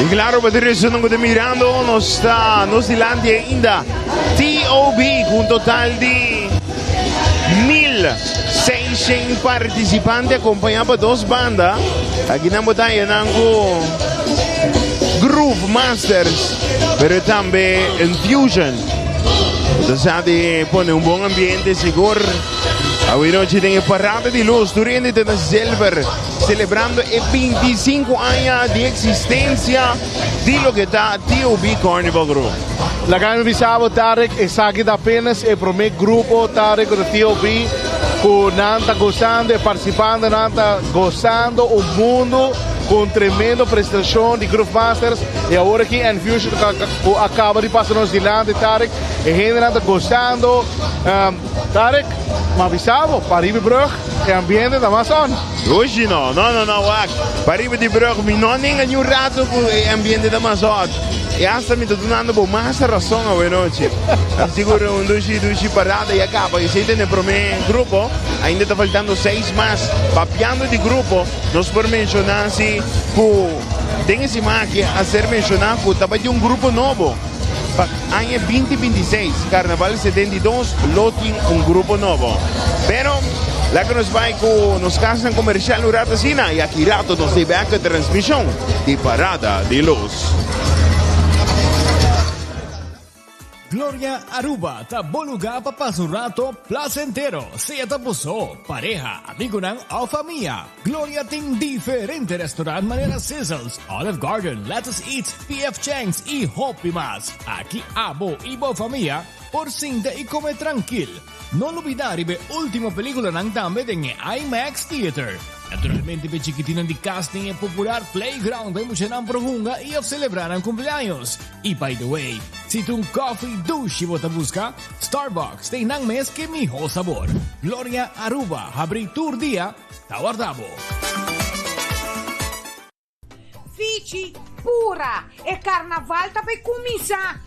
claro, para te estão mirando, nos dilante ainda TOB com um total de 1.600 participantes acompanhados por duas bandas. Aqui na batalha nango Groove Masters, mas também Infusion. Então sabe, põe um bom ambiente, seguro. Hoje noite tem a parada de luz durante a Silver, celebrando 25 anos de existência de lo que está TOB Carnival Group. La gang visavo Tarek e Saki apenas e primeiro grupo Tarek do TOB com nanta gostando e participando, nanta gostando o mundo com tremenda prestação de Groove Masters e agora aqui a Infusion acaba de passar nos dilante Tarek e gente nanta gostando. Tarek, mas visavo, Paribe Brug e ambiente da Amazon. Hoje não, Paribe de Brug, não nem um rato com o ambiente da Amazon. E hasta me estou dando por mais razão hoje noite. Seguro um dushi parada e acaba. E se tem o primeiro grupo, ainda está faltando 6 mais. Papiando de grupo, nós podemos mencionar se tem esse marque a ser mencionado que estava de um grupo novo. Ano 2026, Carnaval 72, loting um grupo novo. Pero lá que nos vai com nos casas comercial no rato Sina e aqui rato nos deve a transmissão de Parada de Luz. Gloria Aruba, taboluga papasurato placentero, sea tapuso, pareja, amigo ng o familia. Gloria ting diferente restaurant manera Sizzles, Olive Garden, Let's Eat, PF Chang's y Hopi Mas. Aquí abo ibo familia, por cinta y come tranquil. No olvidar ibe última película ng tambe en IMAX Theater. Naturalmente, pe chiquitino di casting e popular playground ay mo siya ng prohunga y of celebrar ang cumpleaños. Y by the way, si tung coffee douche bota busca, Starbucks te nang mes que mijo sabor. Gloria Aruba, habri tour dia, tawardabo. Fici, pura, e carnaval tapay kumisa.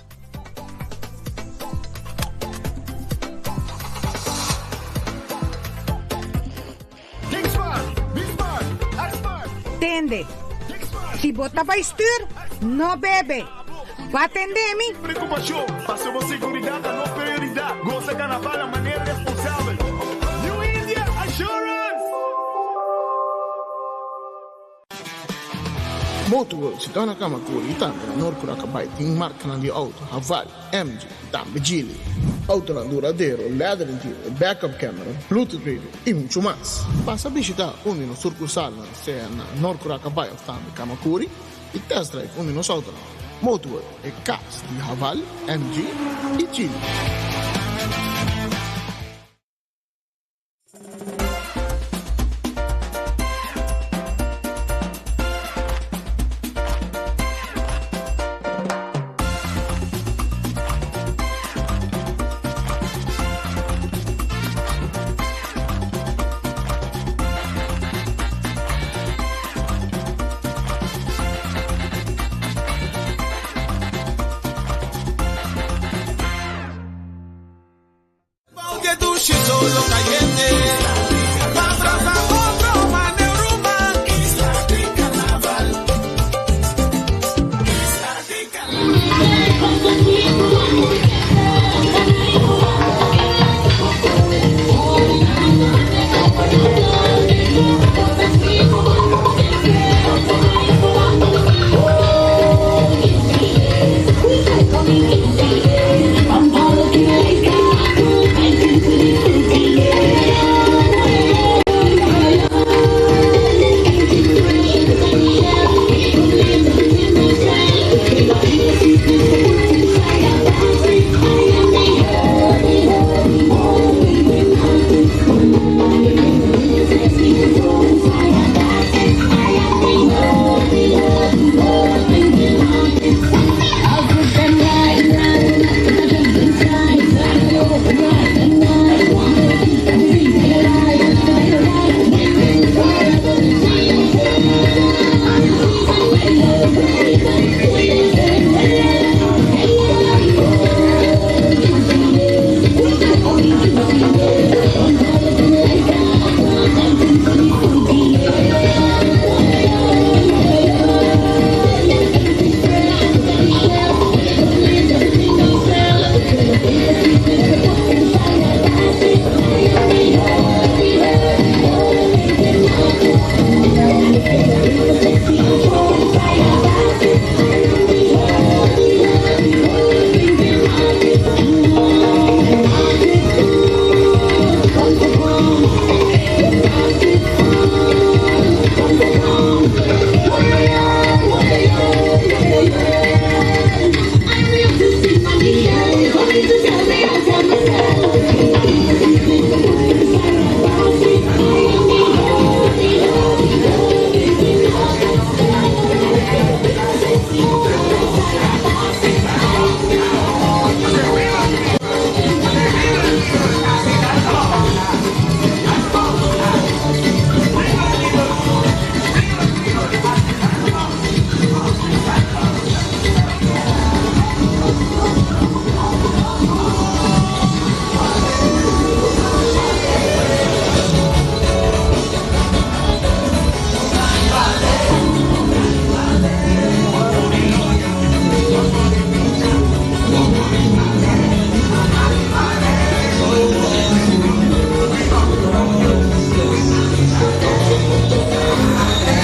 Tende. Si bota vai stuur, no bebe. Va atendemi. Preocupação, passamos seguridade, não prioridade. Goza carnaval a maneira responsável. New India Assurance. Motorworld se torna kama kurita na Norcura Kabay ting marca na di auto, Haval, MG, Dambe Gili. Auto duradeiro, leather interior, backup camera, Bluetooth radio e muito mais. Passa a visitar uma sucursal na Norcura Kabay of Tambe Kamakuri e test drive uma auto. Motorworld é cast de Haval, MG e Gili. Solo caliente, atrás a otro maneuruma. Isla de Carnaval, Isla de Carnaval.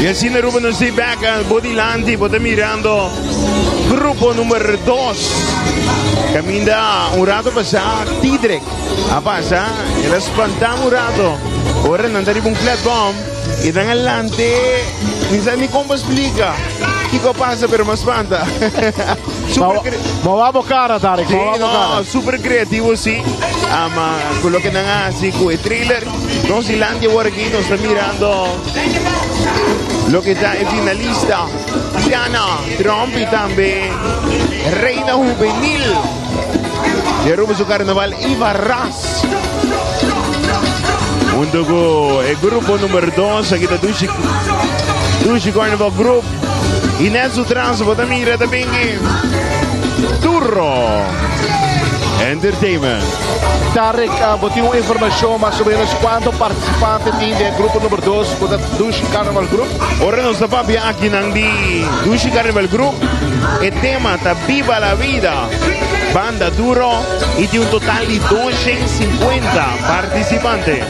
Y así Aruba nos estoy back al Bodylanti, pues mirando grupo número 2. Camina un rato pasa Tidrek. A pasa, el espantamos un rato. Ahora no arriba un flat bomb. Y dan adelante, ni sabe ni cómo explica. Kiko pasa, pero me espanta. Vamos a cara, Tarek. Sí, no, super creativo, sí. Ama, con lo que dan así, con el thriller. No, Zilandia por aquí nos está mirando lo que está en finalista. Diana Trump y también Reina Juvenil de Aruba su carnaval Ibarras. Junto con el grupo número 2, aquí está Dushi Carnival Group. Y Nelson Transport también Turro Entertainment. Tarek, botou uma informação mais ou menos quanto participantes tem do grupo número 2 do Dushi Carnival Group. Ora non sta proprio aqui di Dushi Carnival Group. E tema ta Viva la Vida. Banda Duro e di un totale di 250 partecipanti.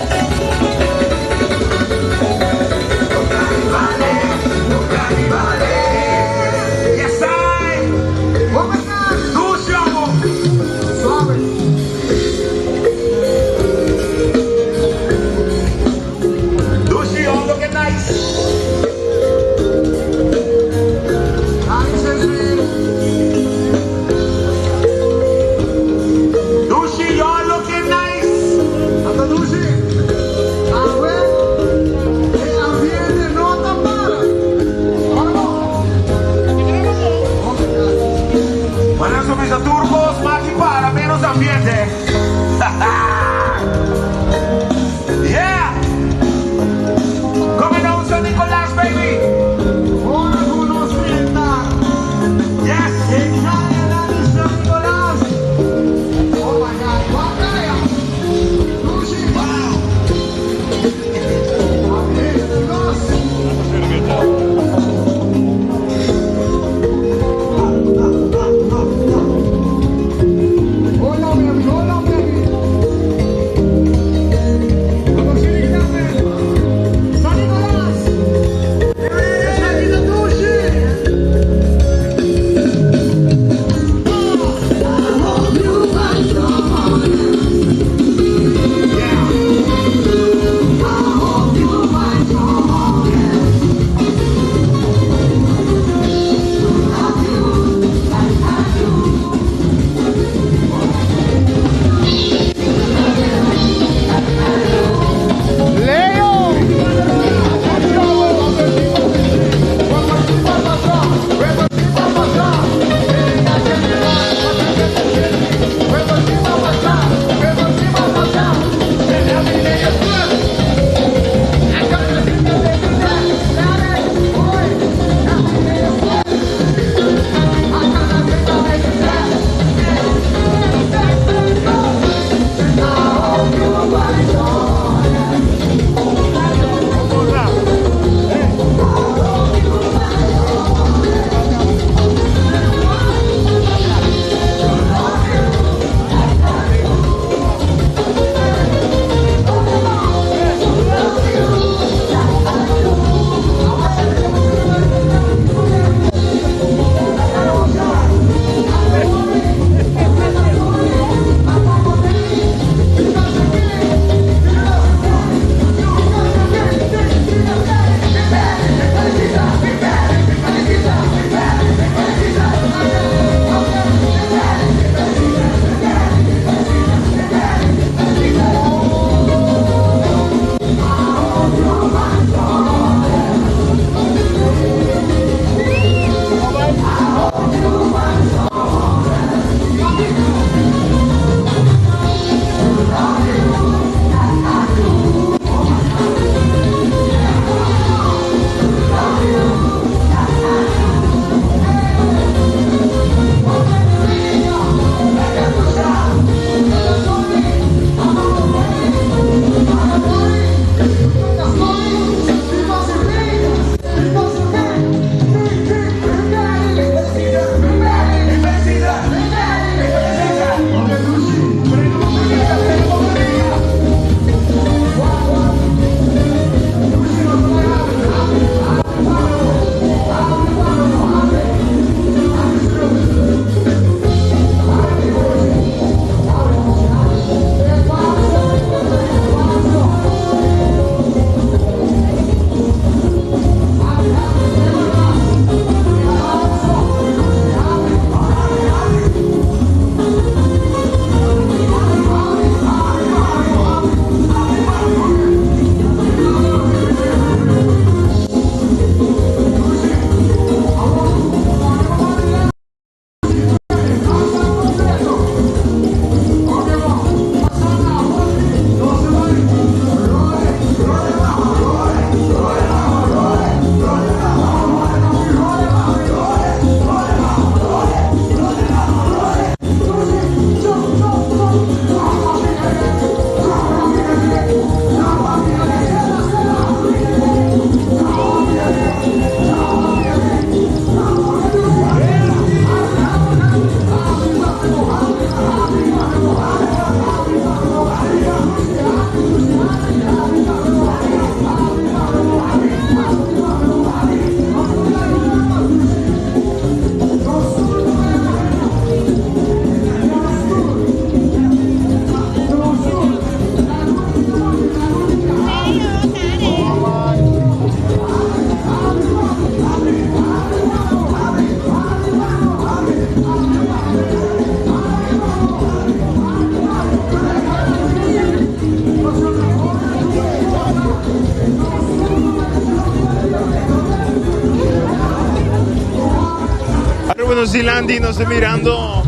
nos dilandi, nos está mirando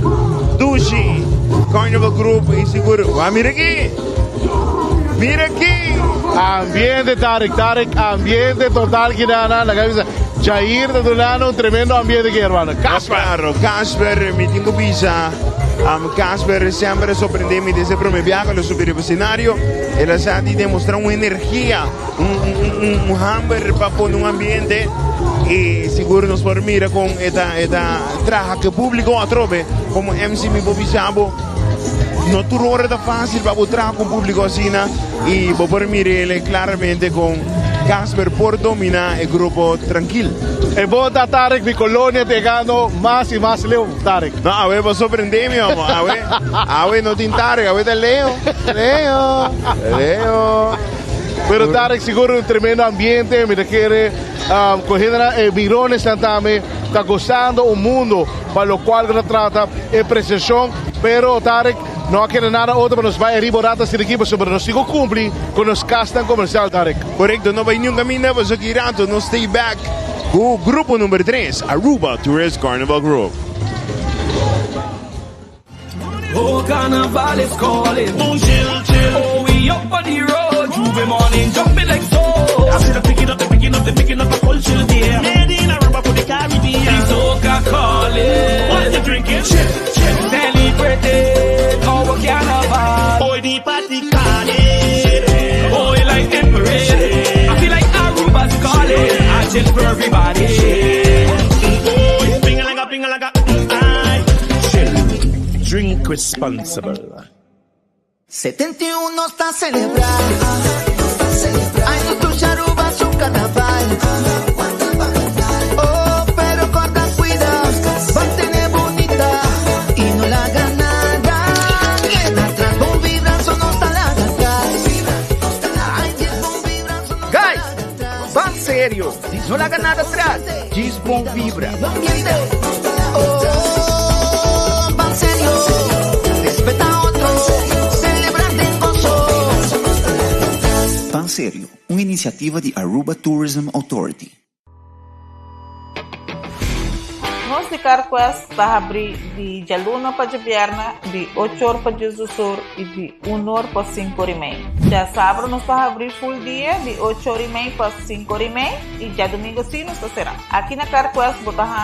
Dushi, Carnival Group y seguro. Mira aquí. Mira aquí. Ambiente, Tarek, ambiente total, Kinana, la cabeza. Jair de Dulano, un tremendo ambiente aquí, hermano. Casper, mi tengo visa. Casper siempre sorprendeme desde el primer viaje, lo subí al escenario. Él ha demostrado una energía, un hambre para poner un ambiente. Y seguro nos por mira con esta traje que público atrobe, como MC mi Bobby Sabo. No tu hora fácil para trabajar con público así, y por mirarle claramente con Casper por dominar el grupo tranquilo. E vota Tarek, mi colonia te gano más y más Leo, Tarek. No, a ver, vos sorprendeme, amor. A ver, no te Tarek, a ver, te Leo. Pero Tarek, seguro un tremendo ambiente, me quiere cogiendo mirones también, está gozando un mundo para lo cual se trata de precisión, pero Tarek, no quiere nada otro, pero nos va a riborata sin equipo, pero nos sigo cumplir con los castan comercial, Tarek. Correcto, no va ni un camino, pues aquí rato, no stay back. Grupo número 3, Aruba Tourist Carnival Group. Oh, Carnival is calling. Oh, chill. Oh, we up on the road. Juve morning, jumping like so. I see them picking up a culture there. Made in Aruba for the Caribbean. The soca calling. What you drinking? Chill. Celebrating our Carnival. Oh, the party calling. Oh, you like Emirates. I feel like Aruba's calling. I chill for everybody. Oh, ping-a-laga. Drink responsible. 71 está celebrando. Ay, no tu Aruba su carnaval. Oh, pero corta cuidado, mantén bonita y no la haga nada. Queda atrás, bon vibrazo no está la atrás. Guys, van serio, no la haga nada atrás. Gisbon vibra. Pan Serio, una iniciativa de Aruba Tourism Authority. Nós de Carquest está abrir de Jaluna para Jabierna, de 8 horas para Jusur e de 1 hora para 5 horas e meia. Já sábado nós está abrir full dia, de 8 horas e meia para 5 horas e meia, e já domingo sim nós está será. Aqui na Carquest botamos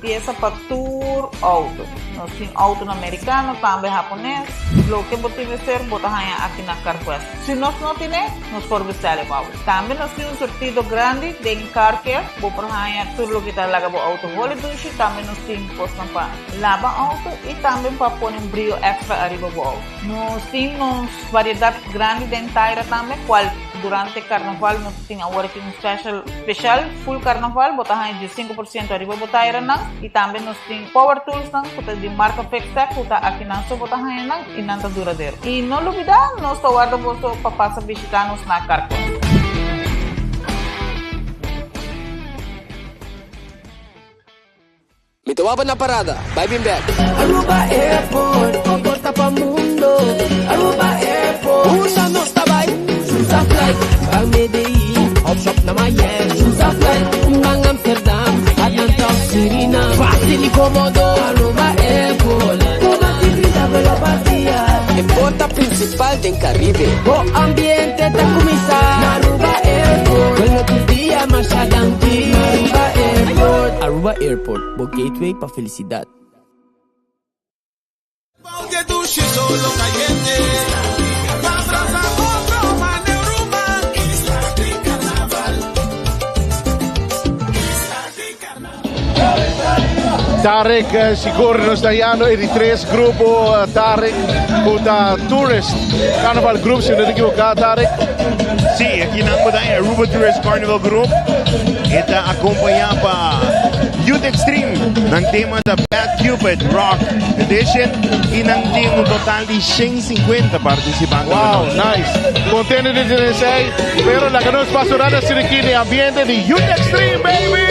peça para tour auto. Nós temos auto americano, também japonês. Lo que botamos ser botamos aqui na Carquest. Se nós não temos, nós podemos vestir o auto. Também nós temos sortido grande de car care, botamos tudo lo que está lá o auto vole dushi. Também nós temos postos para lavar auto e também para pôr um brilho extra arriba do auto. Nós temos variedade grande de inteira também, qual durante o carnaval nós temos a working special full carnaval, botamos de 5% arriba do inteira e também nós temos power tools de marca Fextec, que está aqui na sua botamos e não está duradouro. E não olvidar, nós estamos guardando para passar visitar-nos na Carquest. Me tomaba na parada, vai bem back. Aruba Airport, porta para mundo. Aruba Airport, usa nossa vai. Usa flight, ang Medellin, outshop na Miami. Usa flight, ang Amsterdam, Atlanta, Sirina. Fácil e cómodo, Aruba Airport. Toda actividad pela partida. En porta principal del Caribe. O ambiente está começar. Na Aruba Airport, con outros dias mais adelante. Aruba Airport. Aruba Airport, o gateway para felicidad. Tarek, siguro nos está guiando el 3 grupo Tarek, puta Tourist Carnival Group, si no te equivocas, Tarek. Sí, aquí en Aruba Tourist Carnival Group está acompañado por Youth Extreme, ng tema da Bad Cupid Rock Edition y ng team un total de 150 participantes. Wow, nice. Contento de 16, pero la que nos pasó nada es aquí en el ambiente de Youth Extreme, baby.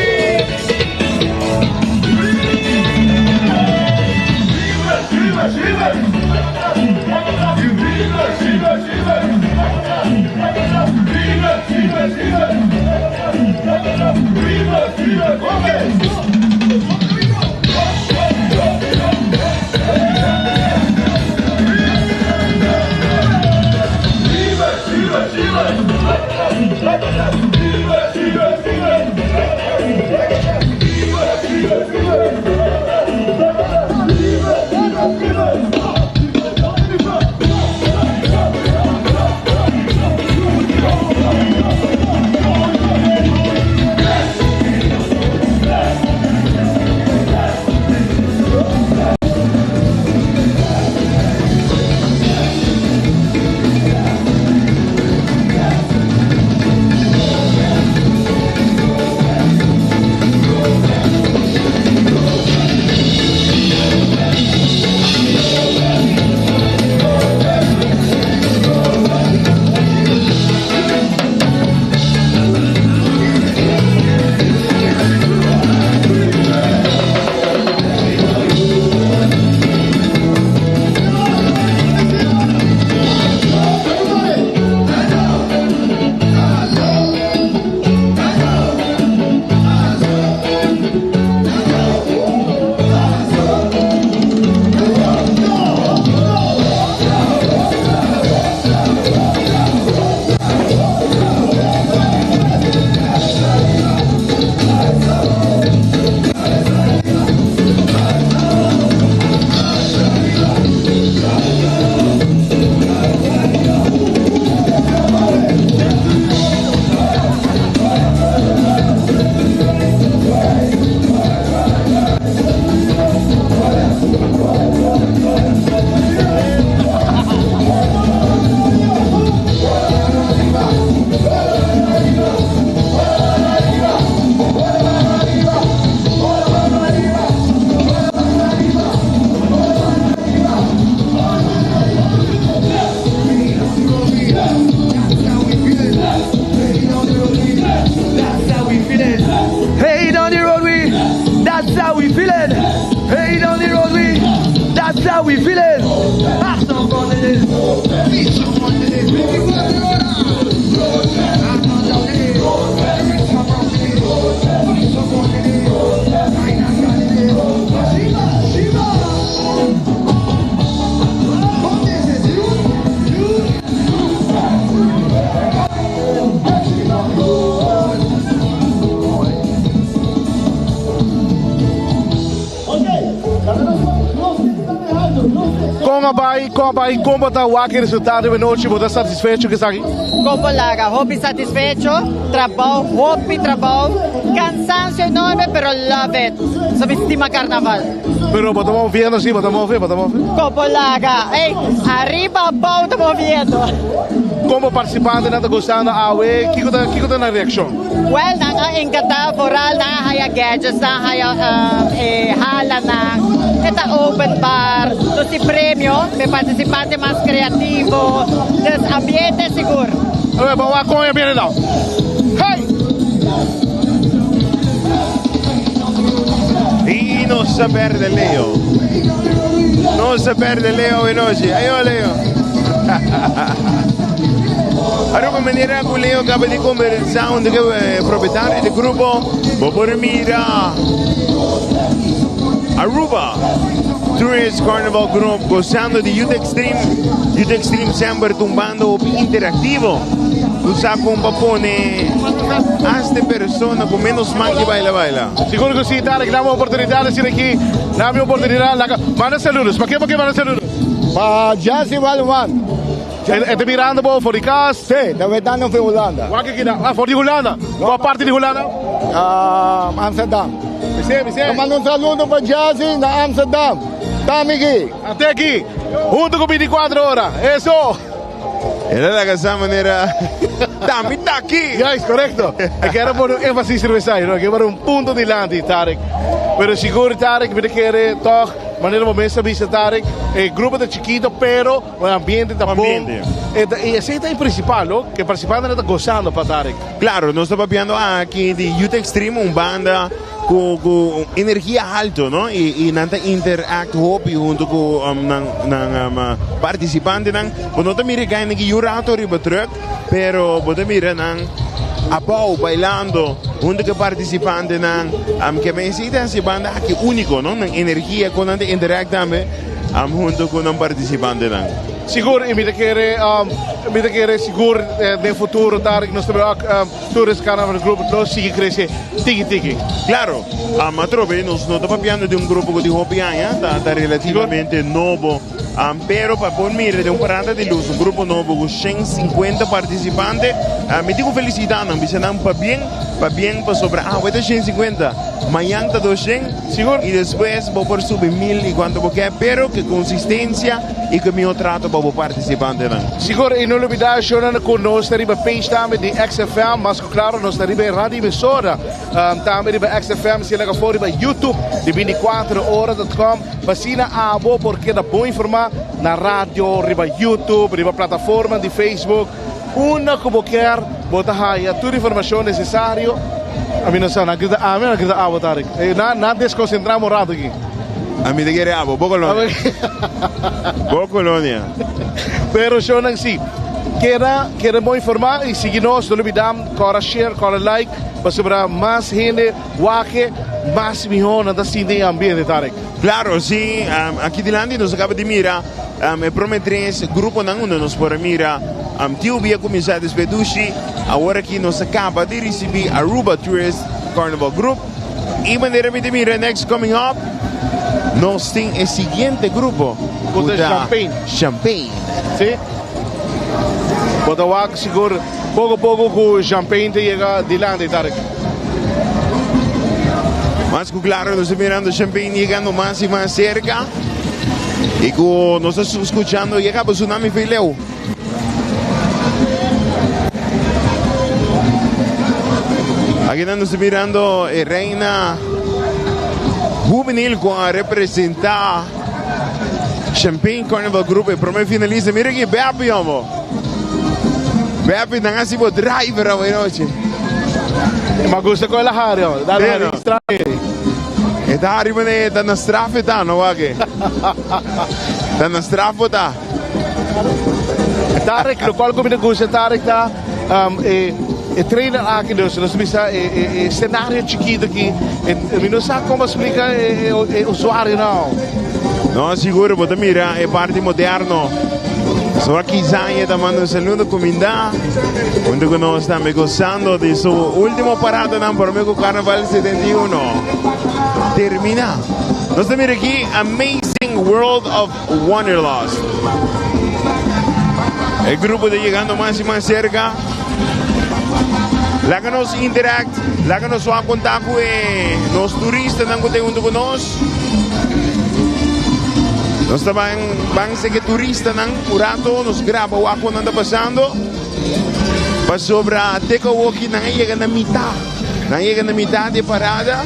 That's how we feeling. Hey, down the road we. That's how we feeling. Have some fun in it. Need some fun in it. 24 horas. Como está o resultado de noite? Você está satisfeito que está aqui? Como larga, hobby satisfecho, trabalho, cansancio enorme, pero love it. Sa estima carnaval. Pero estamos viendo, sí, estamos viendo. Como larga, hey, arriba, bom, estamos viendo. Como participante, não está gostando da AWE, que está na reação? Well, encantado, foral, haya gadgets, haya hala na, esta open bar, los premios, de participante más creativo, del ambiente seguro. A ver, vamos a comer bien now. Hey! Y no se perde Leo. No se perde Leo en noche. Ahí va Leo. Aruba manera con Leo acaba de conversar con el propietario del grupo. Por mira. Aruba Tourist Carnival Group gozando de Youth Extreme sempre tumbando interactivo. Usar com papone hasta persona con menos man que baila. Seguro que sí, Tarek, dame oportunidad de decir aquí. Dame oportunidad. Manda saludos. ¿Para qué manda saludos? Para Jazzy Valwan. Está mirando por de casa? Sí, está vetando en Holanda. ¿Por de Holanda? ¿Qual parte de Holanda? Amsterdam. Me sei. Manda um saludo para Jazzy na Amsterdam. Estamos aqui. Até aqui. Junto com 24 horas. Isso. Era la casa manera. Tami está aquí. Ya, es correcto. Es que era por un énfasis cervezario, ¿no? Que era un punto de lante, Tarek. Pero seguro, Tarek, me quiere toch, maneira momento vista, Tarek. Grupo de chiquito, pero el ambiente está bom. Y ese está en principal, ¿no? Que participando está gozando para Tarek. Claro, nós estamos viendo aquí de Youth Extreme, una banda com energia alta, não? E nanta interact hopi junto com participante nang. Bono tamiri kain nagi jurato riba truck, pero bono tamiri nang apau bailando junto com participante nang. Que me incita si banda aqui único, não? Nang energia com nanta interact também junto com um participante nang. Seguro, e me quer seguro no futuro, Tarek, nós temos Tourist Carnival Group, nós sigue crescer, tiki. Claro, mas trobe, nós não estamos falando de grupo de hobby, está relativamente novo, pero para por mira de parada de luz, grupo novo com 150 participantes, me digo felicitando, me dizem para bem, para sobrar, vai ter 150, amanhã está 200, seguro, e depois vou por subir 1000 e quanto vou querer, pero que consistência e que meu trato para o participante. Seguro, e não olvidar, chorando com nós, está riba page também de XFM, mas claro, nós está riba rádio emissora, também riba XFM, se liga fora riba YouTube, de 24horas.com, vacina a boa porque dá bom informar na rádio, riba YouTube, riba plataforma de Facebook, uma como quer, bota aí toda a informação necessária. A mim não sei, não grita água, Tarek. Não desconcentramos rato aqui. A mim de querer água, boa colônia. Boa colônia. Pero yo não sei. Quero bom informar e seguir nós, não olvidamos, cora share, cora like, para sobrar mais gente, waque, mais melhor, não está assim de ambiente, Tarek. Claro, sim. Aqui de Landi nós acabamos de mirar, prometemos, grupo não nos por mirar, tio via começar a despedir, agora que nós acaba de receber a Aruba Tourist Carnival Group, e maneira de mirar, next coming up, nós temos o seguinte grupo, o Champagne. Sim? Bota o seguro, pouco com o Champagne chega de Landi, Tarek. Mas claro, nós estamos mirando Champagne chegando mais e mais cerca. E com nós estamos escutando, chega o tsunami Fileu. Aqui nós estamos mirando a reina juvenil com a representar Champagne Carnival Group. E para mim finaliza, mira aqui, Bepi, amor. Bepi, não é tipo driver a noite. Ma gusta con la Hario, dale, Está arriba de tan strafe ta, no va que. Tan strafe ta. Tarek, lo qual come gusta Tarek ta trainer aqui dus bisa cenário chiquito aqui e não sabe como explicar o usuário não. No, seguro, porque mira, é parte moderno. Só aqui já está mandando um saludo comida. Onde que nós estamos gostando de sua última parada não para o Carnaval 71. Termina. Nós estamos aqui, Amazing World of Wanderlust. El grupo de llegando más y más cerca. Láganos interact, láganos su contacto con los turistas que están junto con nosotros. Nós vamos ser que turistas por rato nos grava o que anda passando. Para sobre a teca o que não chega na metade de parada.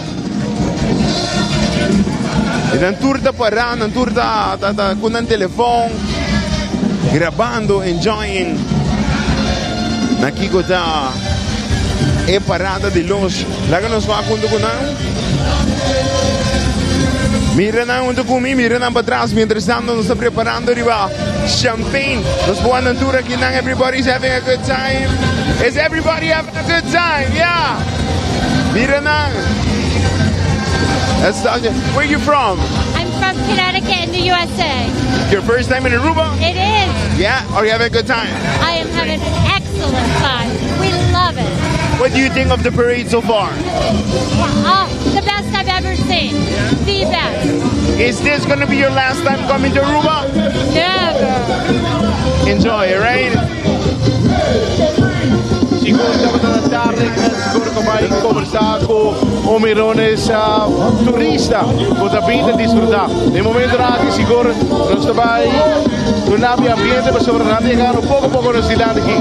E na tour da parada, na tour da com o telefone, gravando, enjoying. Na Kiko tá é parada de luz. Lá que nós vamos com mira na onde comi, mira na para trás, mientras tanto nos está preparando arriba champagne. Nos vamos a tour aqui, everybody's having a good time. Is everybody having a good time? Yeah. Mira na. Where are you from? I'm from Connecticut in the USA. Your first time in Aruba? It is. Yeah? Are you having a good time? I am having an excellent time. We love it. What do you think of the parade so far? Oh, the best I've ever seen. The best. Is this going to be your last time coming to Aruba? Never. Enjoy it, right? Siguro dapat na Tarek, siguro kamay conversar com o Mirones turista, com a vida disfrutar. De momento aqui siguro nós também no nabi ambiente para sobre nada chegar pouco a pouco nos dilando aqui.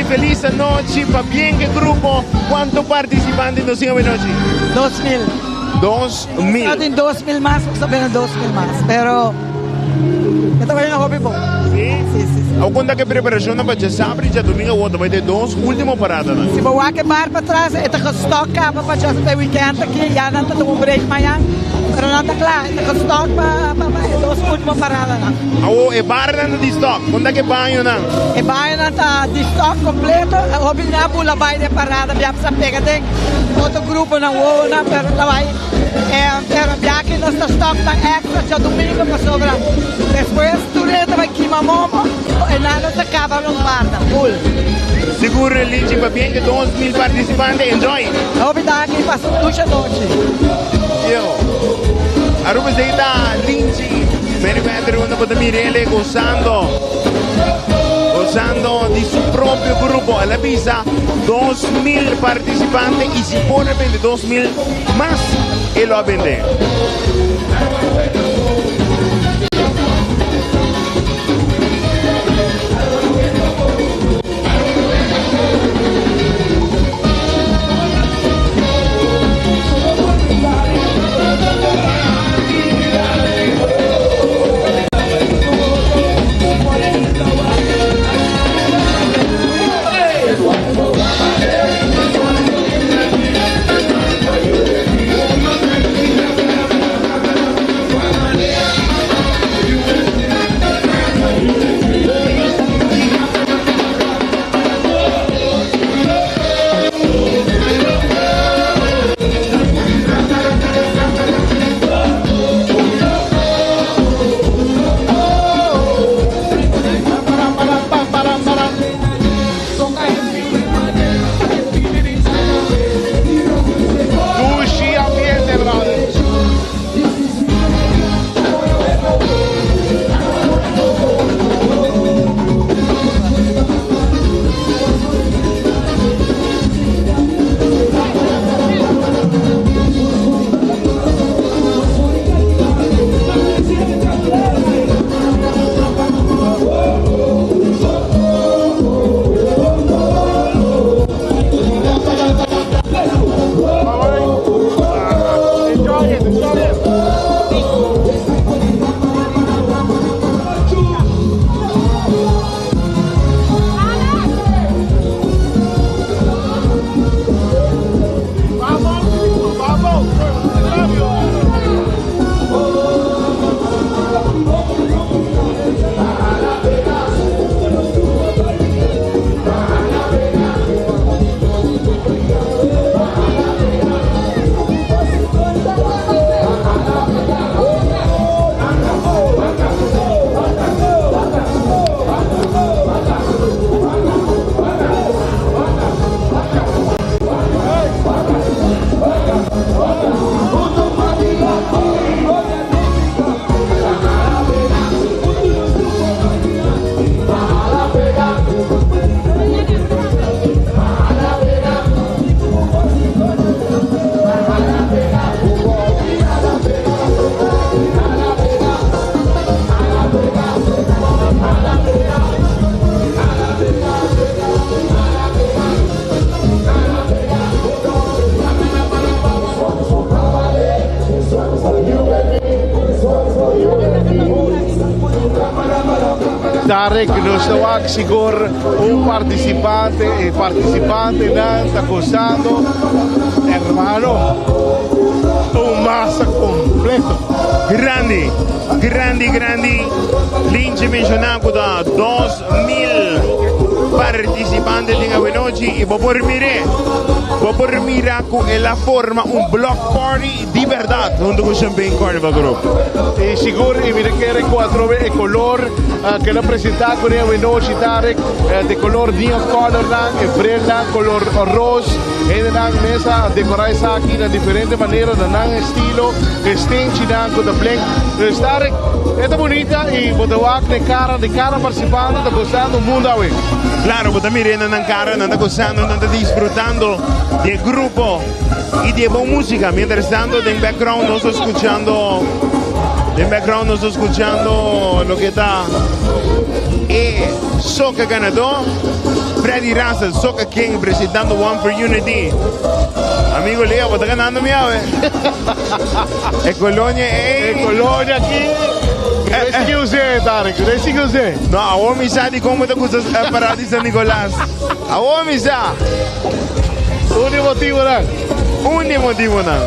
Feliz noche, para bien que grupo, ¿cuántos participantes nos siguen hoy? 2,000. 2,000. Ating 2,000 más, sabihin ng 2,000 más. Pero, ito kayo ng hobby po. Sí. ¿A cuánta que preparación para ya sabe ya domingo o vai ter dos últimas paradas? Si bawa ke bar para trás, ito ka stock ka pa just pa weekend aqui, yan ang tutong break mayan. Pero nata klar, ito ka stock pa dos últimas paradas na. Awo e bar na di stock, quando que banho na? E banho na ta di stock completo, hobby na po labay de parada, biap sa pegating. Outro grupo na wo na pero labay. Pero biaki nos stock na extra já domingo para sobra. Depois tureta vai quimamon En nada se acaba los bardas, full. Seguro, Linchi, para bien que 2.000 participantes enjoy. Novidad aquí pasó mucha noche. Yo. Aruba Zeta, Linchi. Merivendere una para Mirele gozando de su propio grupo. A la visa, 2.000 participantes y si pone 22.000 más, él lo va a vender. Tarek Nostawak siguro un participante na está acusado, hermano, un masa completo. Grande. Linchi mencionado da 2.000 participantes de oggi e por mirar con la forma un block party di verdad junto con Champagne Carnival Group. E sicuro e mira che era 4 e color che la presentato con oggi Tarek de color neon color e brilla color rose e na mesa decorar essa aqui de diferente maneira na estilo stenci con da black. Tarek é bonita e botawak de cada participante está gostando mundo away. Claro, pero también andan cara, andan gozando, andan disfrutando del grupo y de buena música. Mientras tanto, en background no estoy escuchando lo que está. Soca ganador, Freddy Russell, Soca King presentando One for Unity. Amigo Leo, ¿está ganando mi ave? Es Colonia, aquí. Excuse, Tarek, excuse. No, a homem sa di como te cusas para di San Nicolás. A homem sa. Unico motivo não.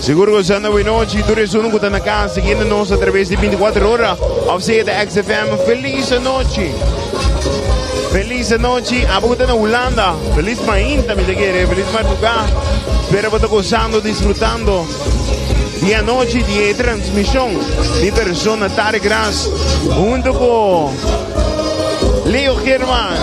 Seguro gostando de noite, tu resumo que está na casa, seguindo nós através de 24 horas, ao ser da XFM. Feliz noite. A boca na Holanda. Feliz mainta, me te quer. Feliz madrugada. Espero que estar gozando, disfrutando de anoche de transmisión de persona Tarek Ras junto con Leo Germán.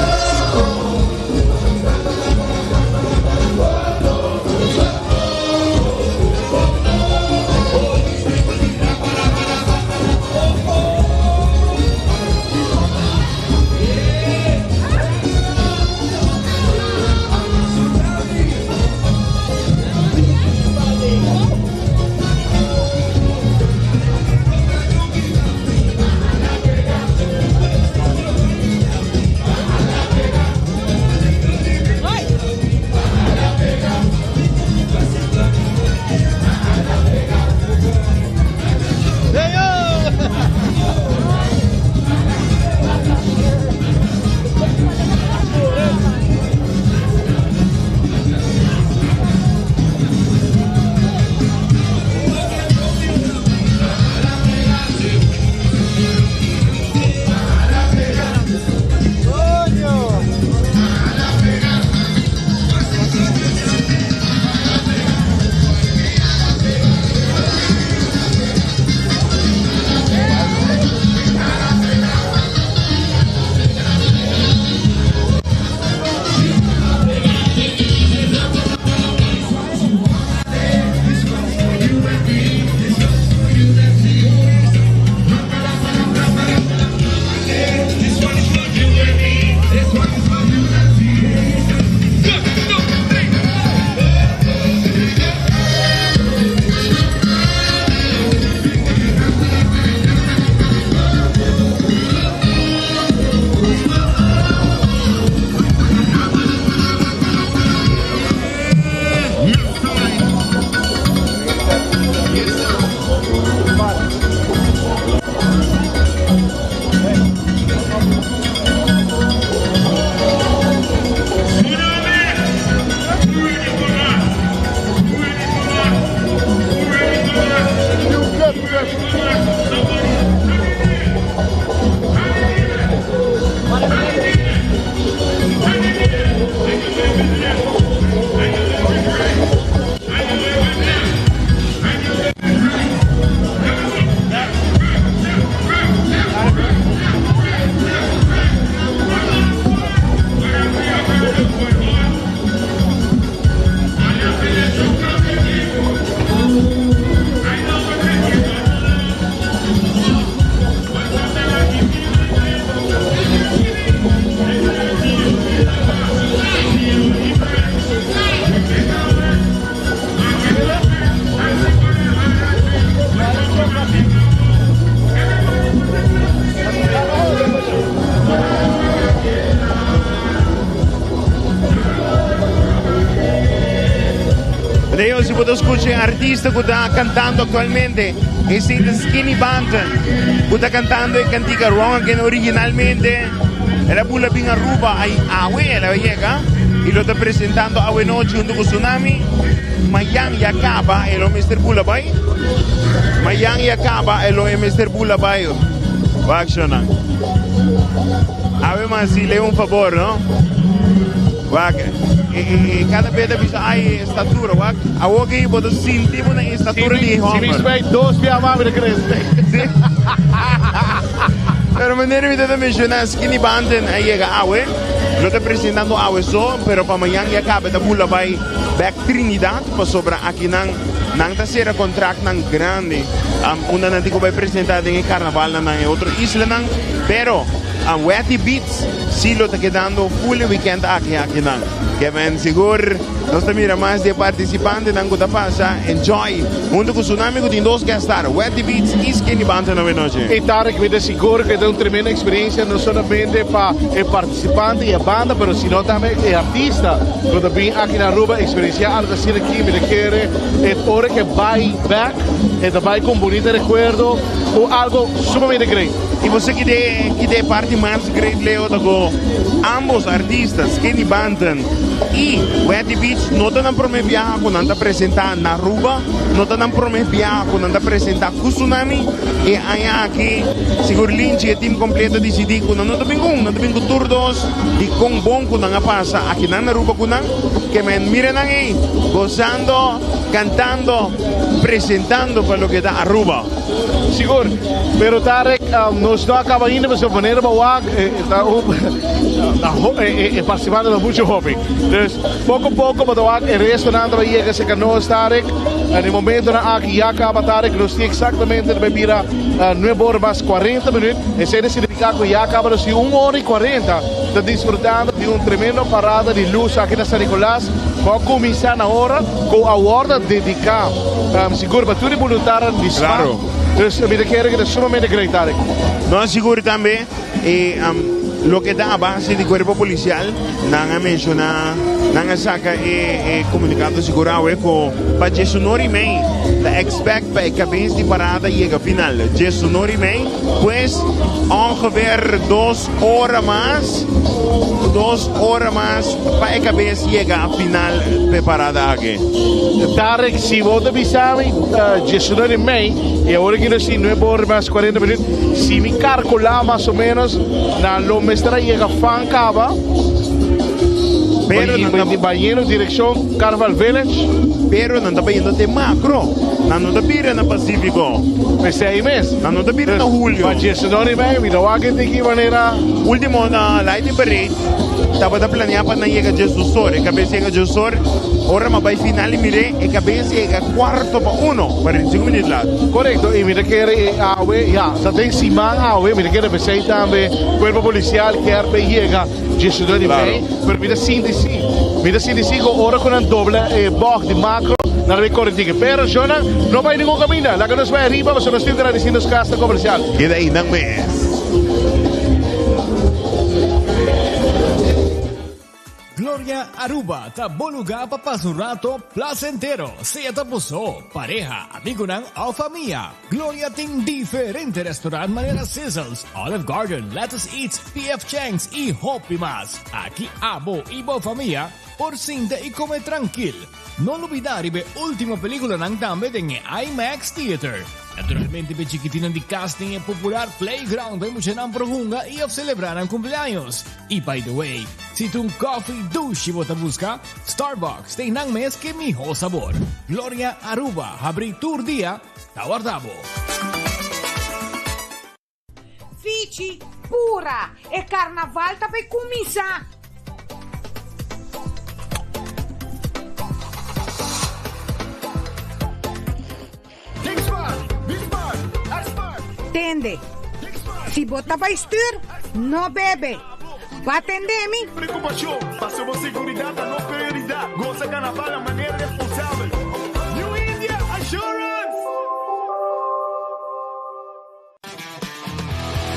Leo, si puedo escuchar artista que está cantando actualmente, es The Skinny Banton, que está cantando y cantica wrong, que originalmente era Bula Bin Aruba, ahí Awe, la llega, y lo está presentando Awe Noche junto con Tsunami, Mayang y Acaba, el Mr. Bula Bay, Mayang y Acaba, el Mr. Bula Bay, va a accionar. A ver más si le un favor, ¿no? Cada vez que hay estatura, a que puedo sentir una estatura de hombre. Si me dos pies más, me crece. Pero manera de mencionar Skinny Banton ahí llega Awe, lo está presentando Awe so, pero para mañana ya acaba de Bula Bay back Trinidad, para sobra aquí nang tercera contract nang grande, una nanti ko vai presentar en el carnaval nang otro isla nang, pero Wetty Beats sí lo está quedando full weekend aquí nang. Que ven seguro, nos mira más de participantes en la pasa, enjoy, junto con Tsunami, con dos que estar, Wetty Beats y Skinny Banton na noche. E Tarek, me seguro que es una tremenda experiencia, no solamente para el participante y la banda, pero sino también el artista. Cuando viene aquí en Aruba, experiencia algo así aquí, me quiere, es hora que va back, y va con bonito recuerdo, o algo sumamente great. Y você que de parte más great, Leo, con ambos artistas, Skinny Banton y Wetty Beats, no te dan promedio viajar cuando anda presentar na Aruba, no te dan promedio viajar cuando anda presentar con Tsunami, y allá aquí, seguro Lynch y el team completo decidí cuando no te vengo tour 2, y con bon cuando anda pasa aquí na Aruba, que me miren ahí, gozando cantando, presentando para lo que da Aruba. Seguro, pero Tarek, nós não acaba ainda, mas de maneira boa, participando de muito hobby. Dus pouco a pouco, mas o restaurante vai chegar se nós Tarek, no momento na aqui já acaba Tarek, nós temos exatamente de bebida 9 horas 40 minutos, e se significa que já acaba de 1 hora e 40, está desfrutando de tremendo parada de luz aqui na São Nicolás. Vai começar na hora com a hora dedicada, seguro para tudo voluntário de spa. Claro. Dus me quero que é sumamente grande, Tarek. Nós seguro também lo que da a base do corpo policial, não menciona, não saca comunicado seguro com para Jesus Norimei, da expect para a cabeça de parada chega final. Jesus Norimei, pues ongeveer 2 horas mais para a cabeça chega a final preparada aqui. Tarek, se volta bisami, Jesus Norimei, e agora que nós 9 horas mais 40 minutos, se me calcular mais ou menos na lomestra chega Fancaba, pero não está indo direção Carnaval Village, pero não está indo até Macro, não está indo no Pacífico, mas é aí mesmo, não está indo no Julio. Mas Jesus Norimei, me dá uma de que maneira, último na Light Parade, estava planeado para não chegar Jesus Sor, cabeça chega Jesus Sor. Ora, mas vai final e mire, e cabeça chega 4:1, 45 minutos lá. Correto, e mira que já tem cima mira que representa também o corpo policial que é para chegar Jesus Norimei, mas mira sim, ora com a doble box de Macro, na vez corretiva. Pero, Jonah, não vai nenhum caminho, lá que nós vai arriba, mas nós temos que ir nos castas comercial. E daí não é. Gloria Aruba, taboluga papasurato placentero, sea tapuso, pareja, amigo ng o familia. Gloria ting diferente restaurant manera Sizzles, Olive Garden, Lettuce Eats, PF Chang's y Hopi Mas. Aquí abo ibo familia, por sinte y come tranquil. Non olvidar ibe ultima película ng tambe ng IMAX Theater. Naturalmente, be chiquitinan di casting e popular playground by mucha ng prohunga y of celebrar ang cumpleaños. Y by the way, si tung coffee douche bota busca, Starbucks tem nang mes que miho sabor. Gloria Aruba, habri tour dia, tawardabo. Fici, pura, e carnaval tá vai começar. Tende. Se botar vai estir, não bebe. Vai atender-me. Preocupação, passou a segurança, não prioridade. Goza carnaval a maneira responsável. New India Assurance.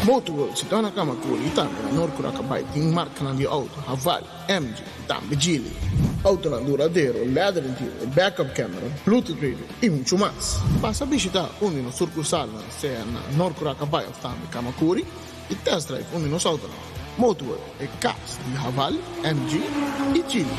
Motorworld se torna kama kulita na Norcura kabay ting marca na di auto, Haval, MG, Tambe Gili. Auto na duradeiro, leather interior, backup camera, Bluetooth radio e muito mais. Passa a visitar onde no sucursal na Norcura kabay of Tambe Kamakuri e test drive onde nos auto na Motorworld e cast de Haval, MG e Gili.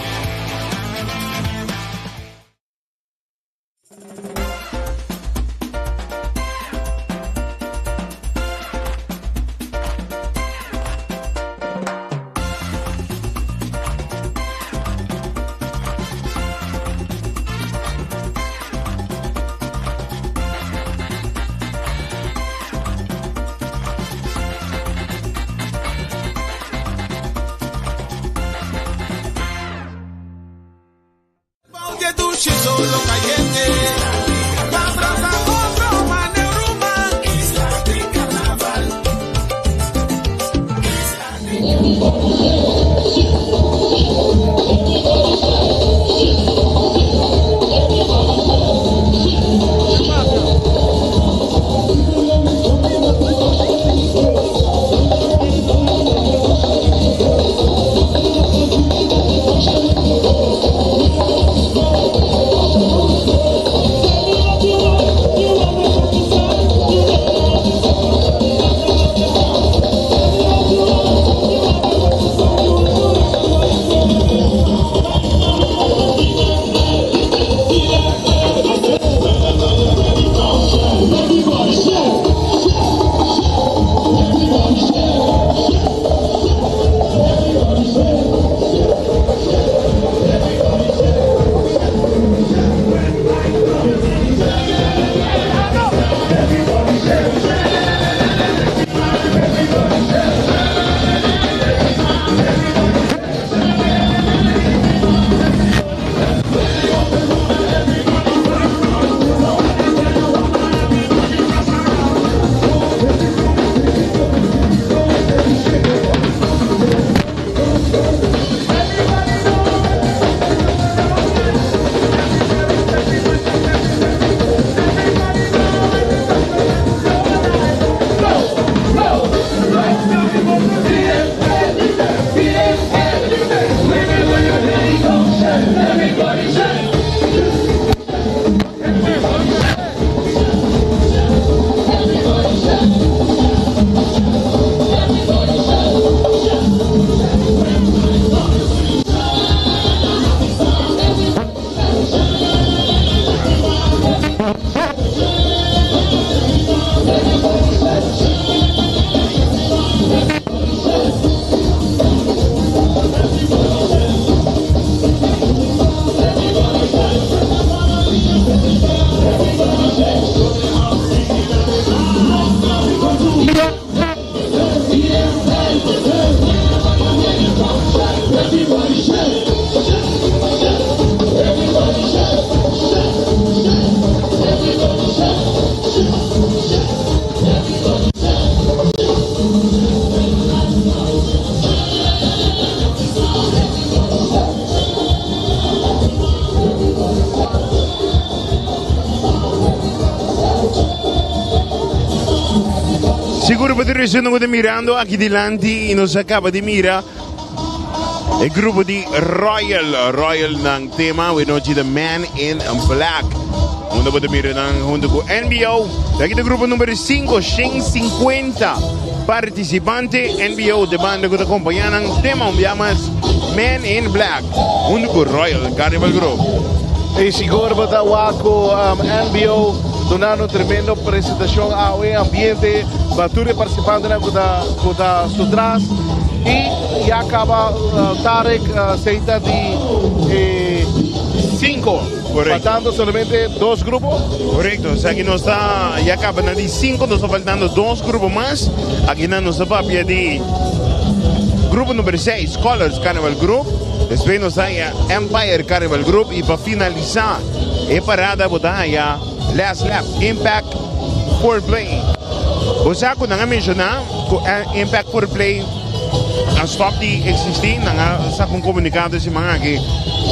Solo caliente, vamos a otro Maneuruma, Isla de Carnaval, Siguro potete essere mirando aqui dilanti e nos acaba di mira il gruppo di Royal ng tema we know the Man in Black. Uno potete mirare junto con NBO. Aqui il gruppo numero 5, 150 partecipanti NBO de banda que acompanham tema llamas Man in Black. Junto con Royal Carnival Group. E siguro bata wako NBO donando tremendo apresentação ao ambiente, bature participando na kuda sutras e acaba Tarek seita de 5, faltando solamente 2 grupos. Correcto, o sea que no está, ya acaban de 5, nos está faltando 2 grupos más. Aquí no nos está de grupo número 6, Colors Carnival Group. Después nos está Empire Carnival Group y para finalizar, parada botar ya Last Lap, Impact for Play. O sea, kung mencionar, Impact for Play, ang stop di existir, sa kung komunikado si mga que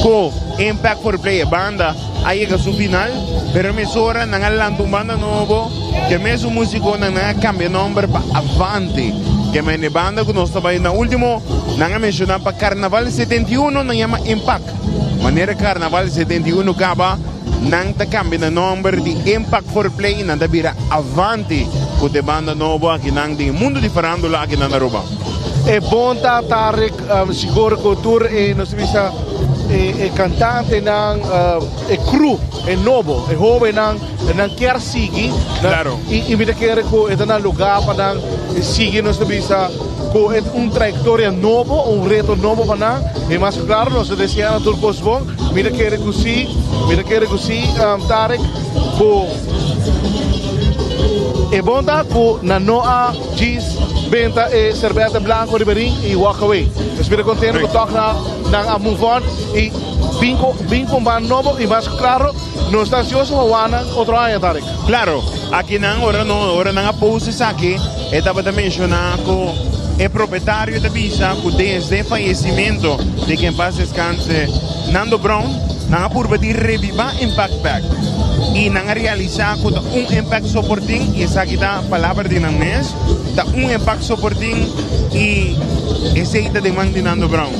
ko Impact for Play, banda, ay ka su final, pero mesora nang alang banda novo, que mesmo músico nang cambia nombre pa Avante, que me banda que nos estaba na último, nang mencionar pa Carnaval 71, nang llama Impact. Manera Carnaval 71 acaba, nang ta cambia na number di Impact for Play nang tabira Avanti ko de banda novo aqui nang di mundo di farandula aqui na Aruba. E bonta Tarek siguro ko tour e nos visa e cantante ng e crew e novo e jovem ng quer sigi claro e me quer ko ito na lugar pa ng sigi nos visa ko et trayectoria novo reto novo pa na e mas claro nos desean todo bom me quer ko si Tarek ko e bonta ko na noa gis benta e cerveza blanco ribeirinho e walk away. Espero contento que toca na move on e vinco ban novo e mais claro não está ansioso para outro ano Tarek. Claro, aqui não hora não poses aqui estava também mencionando é proprietário da pista que desde o falecimento de quem paz descanse Nando Brown na curva de revivar Impact Back e não realizar com impact supporting e essa aqui da palavra de não mês da impact supporting e essa aí de Nando Brown.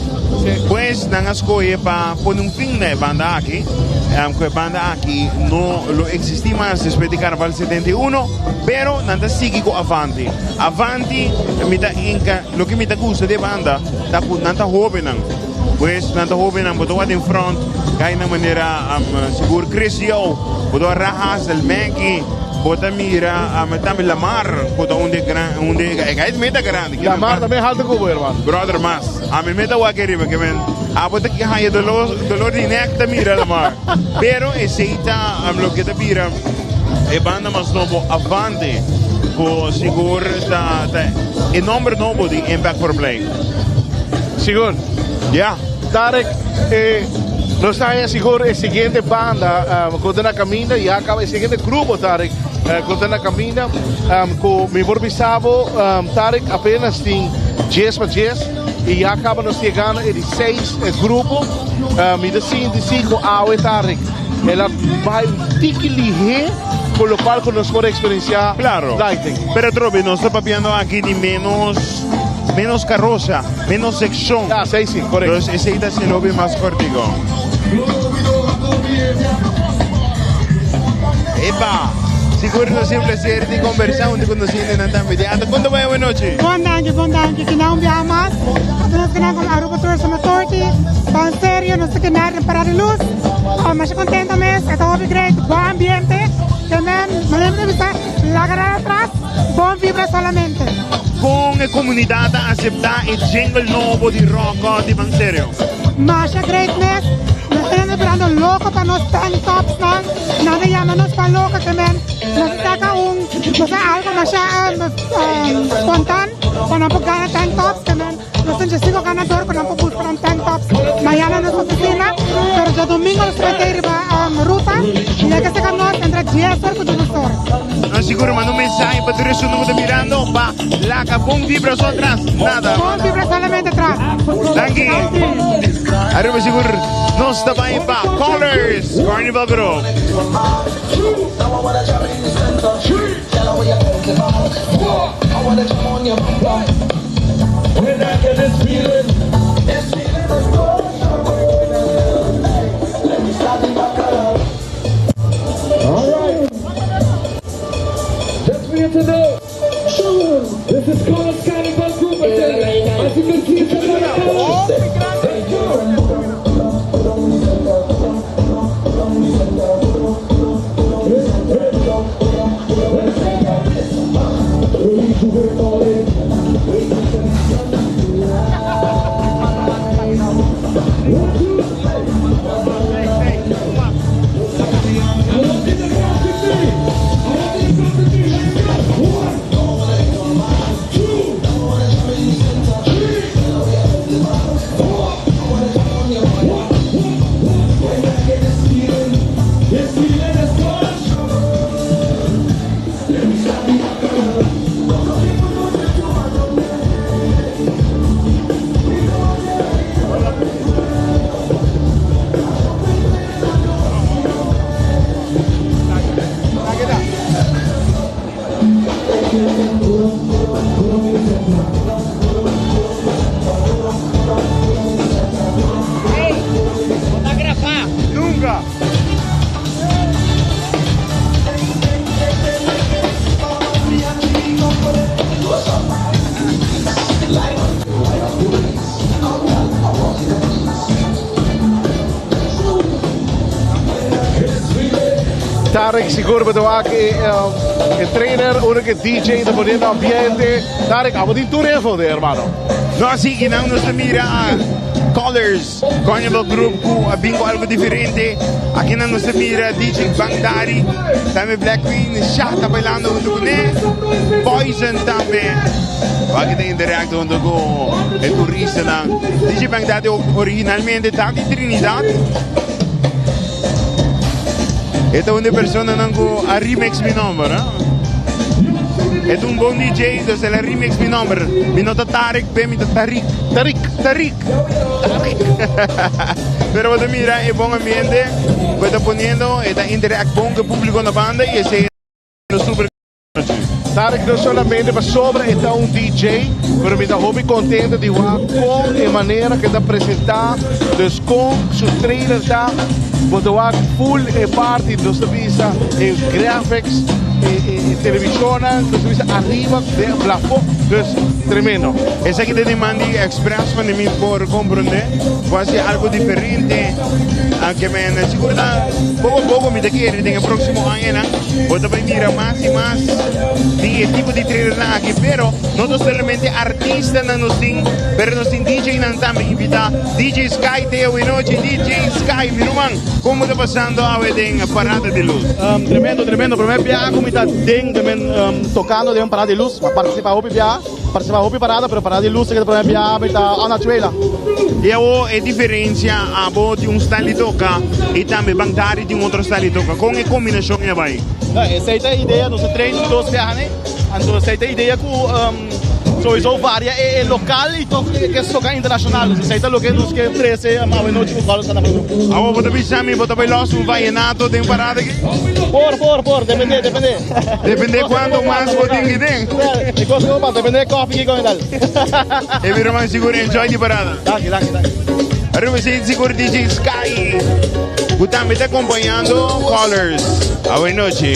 Pues não escolhe para pôr fim na banda aqui, que a banda aqui não existe mais desde de Carnaval 71, pero não sigue com Avanti. Avanti, lo que me gusta de banda, da não tá jovem não. Pues não tá jovem não, botou em front, cai na maneira seguro cresceu, botou a rajas del Menki. Bota mira, também Lamar, bota onde é meta grande. Lamar também halta com o irmão. Brother, mas a minha meta é que riba que men, a bota que há dolor de neck da mira Lamar. Pero aceita lo que da mira, é banda mais novo Avante, com seguro está é nome novo de Impact for Play. Seguro. Yeah. Tarek, nós estamos seguro a seguinte banda quando na caminha e acaba o seguinte grupo Tarek quando na caminha com me vorbisavo Tarek apenas tem 10 para 10 e acaba nos chegando de 6 grupo me decide com a Tarek ela vai tique ligeiro con lo cual con nosotros experiencia claro lighting. Pero trobe no está papiando aquí de menos carroza, menos sección. Ah, sí, correcto. Entonces ese ida se lo ve más cortico. Epa, seguro no siempre ser de conversar un conocido en tan mediato. ¿Cuándo va buena noche? Bom dia, que não via mais. Nós queremos com a Aruba Tourism Authority. Bom sério, nós queremos parar de luz. Mas contento mesmo, é todo great, bom ambiente. Também, me lembro de estar lá atrás, bom vibra solamente. Com a comunidade a aceitar o jingle novo de rock de Banserio. Mas é great mesmo. Nós estamos esperando louco para nós tank tops, não me chamamos para louco também. Nós estamos algo mais espontâneo para não pegar tank tops também. los 5 ganadores que no buscan 10 tops mañana en nuestra oficina, pero ya domingo los trae a ruta y hay que sacarnos entre 10 horas con nosotros. No, seguro, manda un mensaje para tu resumen que está mirando, pa, laca, pon vibras atrás, nada. Pon vibras solamente atrás. Danke. Aruba seguro, no está bien, pa, Colors, Carnival Group. When I get this feeling is let me start in my color. Alright. Just for you to know. This is called Carnival Group. As you can see, it's a Thank you. Tarek seguro betul que trainer, uno que DJ, de poniendo ambiente. Tarek, vamos a tu revo de hermano. No, así que no se mira Colors, Carnival Group, bingo algo diferente. Aquí no se mira DJ Bangdari, también Black Queen, Shata bailando junto con él, Poison también. Aquí te interacto junto con el turista. DJ Bangdari originalmente está de Trinidad. Esta es una persona que ha remix mi nombre. Es un buen DJ, entonces el remix mi nombre. Mi nota Tarek, mi nota Tarik. Pero cuando mira, es buen ambiente. Está poniendo, está interactuando con el público en la banda y es super. Tarek no solamente para sobre está un DJ, pero me está muy contento de jugar con la manera que está presentado, entonces con su trailer está, cuando va full parte de nuestra visa, graphics, televisión, nuestra visa arriba de plafond, entonces tremendo. Esa que te demanda express para mí por comprender, va a ser algo diferente, aunque me asegura poco a poco me te quiere en el próximo año, voy a aprender más y más de tipo de trailer aquí, pero no solamente artistas nos tienen, pero nos tienen DJ también invita DJ Sky Teo y noche, DJ Sky, mi hermano, ¿cómo está pasando a ver en Parada de Luz? Tremendo, primeiro piá, como está dentro também tocando de Parada de Luz, participar hopi parada, pero Parada de Luz que primeiro piá está na chuela. E a diferença a de um style de tocar e também Bangdari de outro style de tocar, com a combinação que vai. Essa é a ideia, nós treinamos dois piá, né? Então essa é a ideia que sowieso varia é local e que tocar internacional. Essa é o que nos que oferece a mais noite com Carlos Sanabru. Agora vou te avisar, vou te bailar um vallenato de Parada aqui. Por, depende. Depende quanto mais vou ter que ter. Depende de coffee que com ele. E meu irmão seguro enjoy de Parada. Danke. Arriba você seguro DJ Sky. Você também está acompanhando Colors. Boa noite.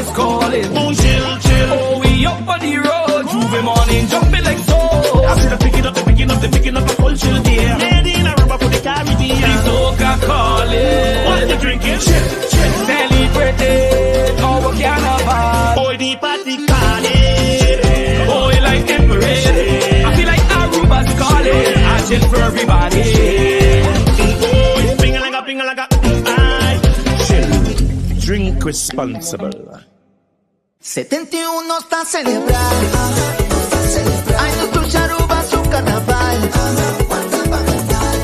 is calling. Boom, chill, chill. Oh, we up on the road. Juve morning, jumping like so. I said, picking up the culture there. Made in Aruba for the Caribbean. The soca calling. What you drinking? Chill, chill. Celebrating our carnival. Boy, the party calling. Boy, like embrace. I feel like Aruba's calling. I chill for everybody. Boy, ping-a-langa. Drink responsible. 71 está celebrando. Años Dulce Aruba su carnaval.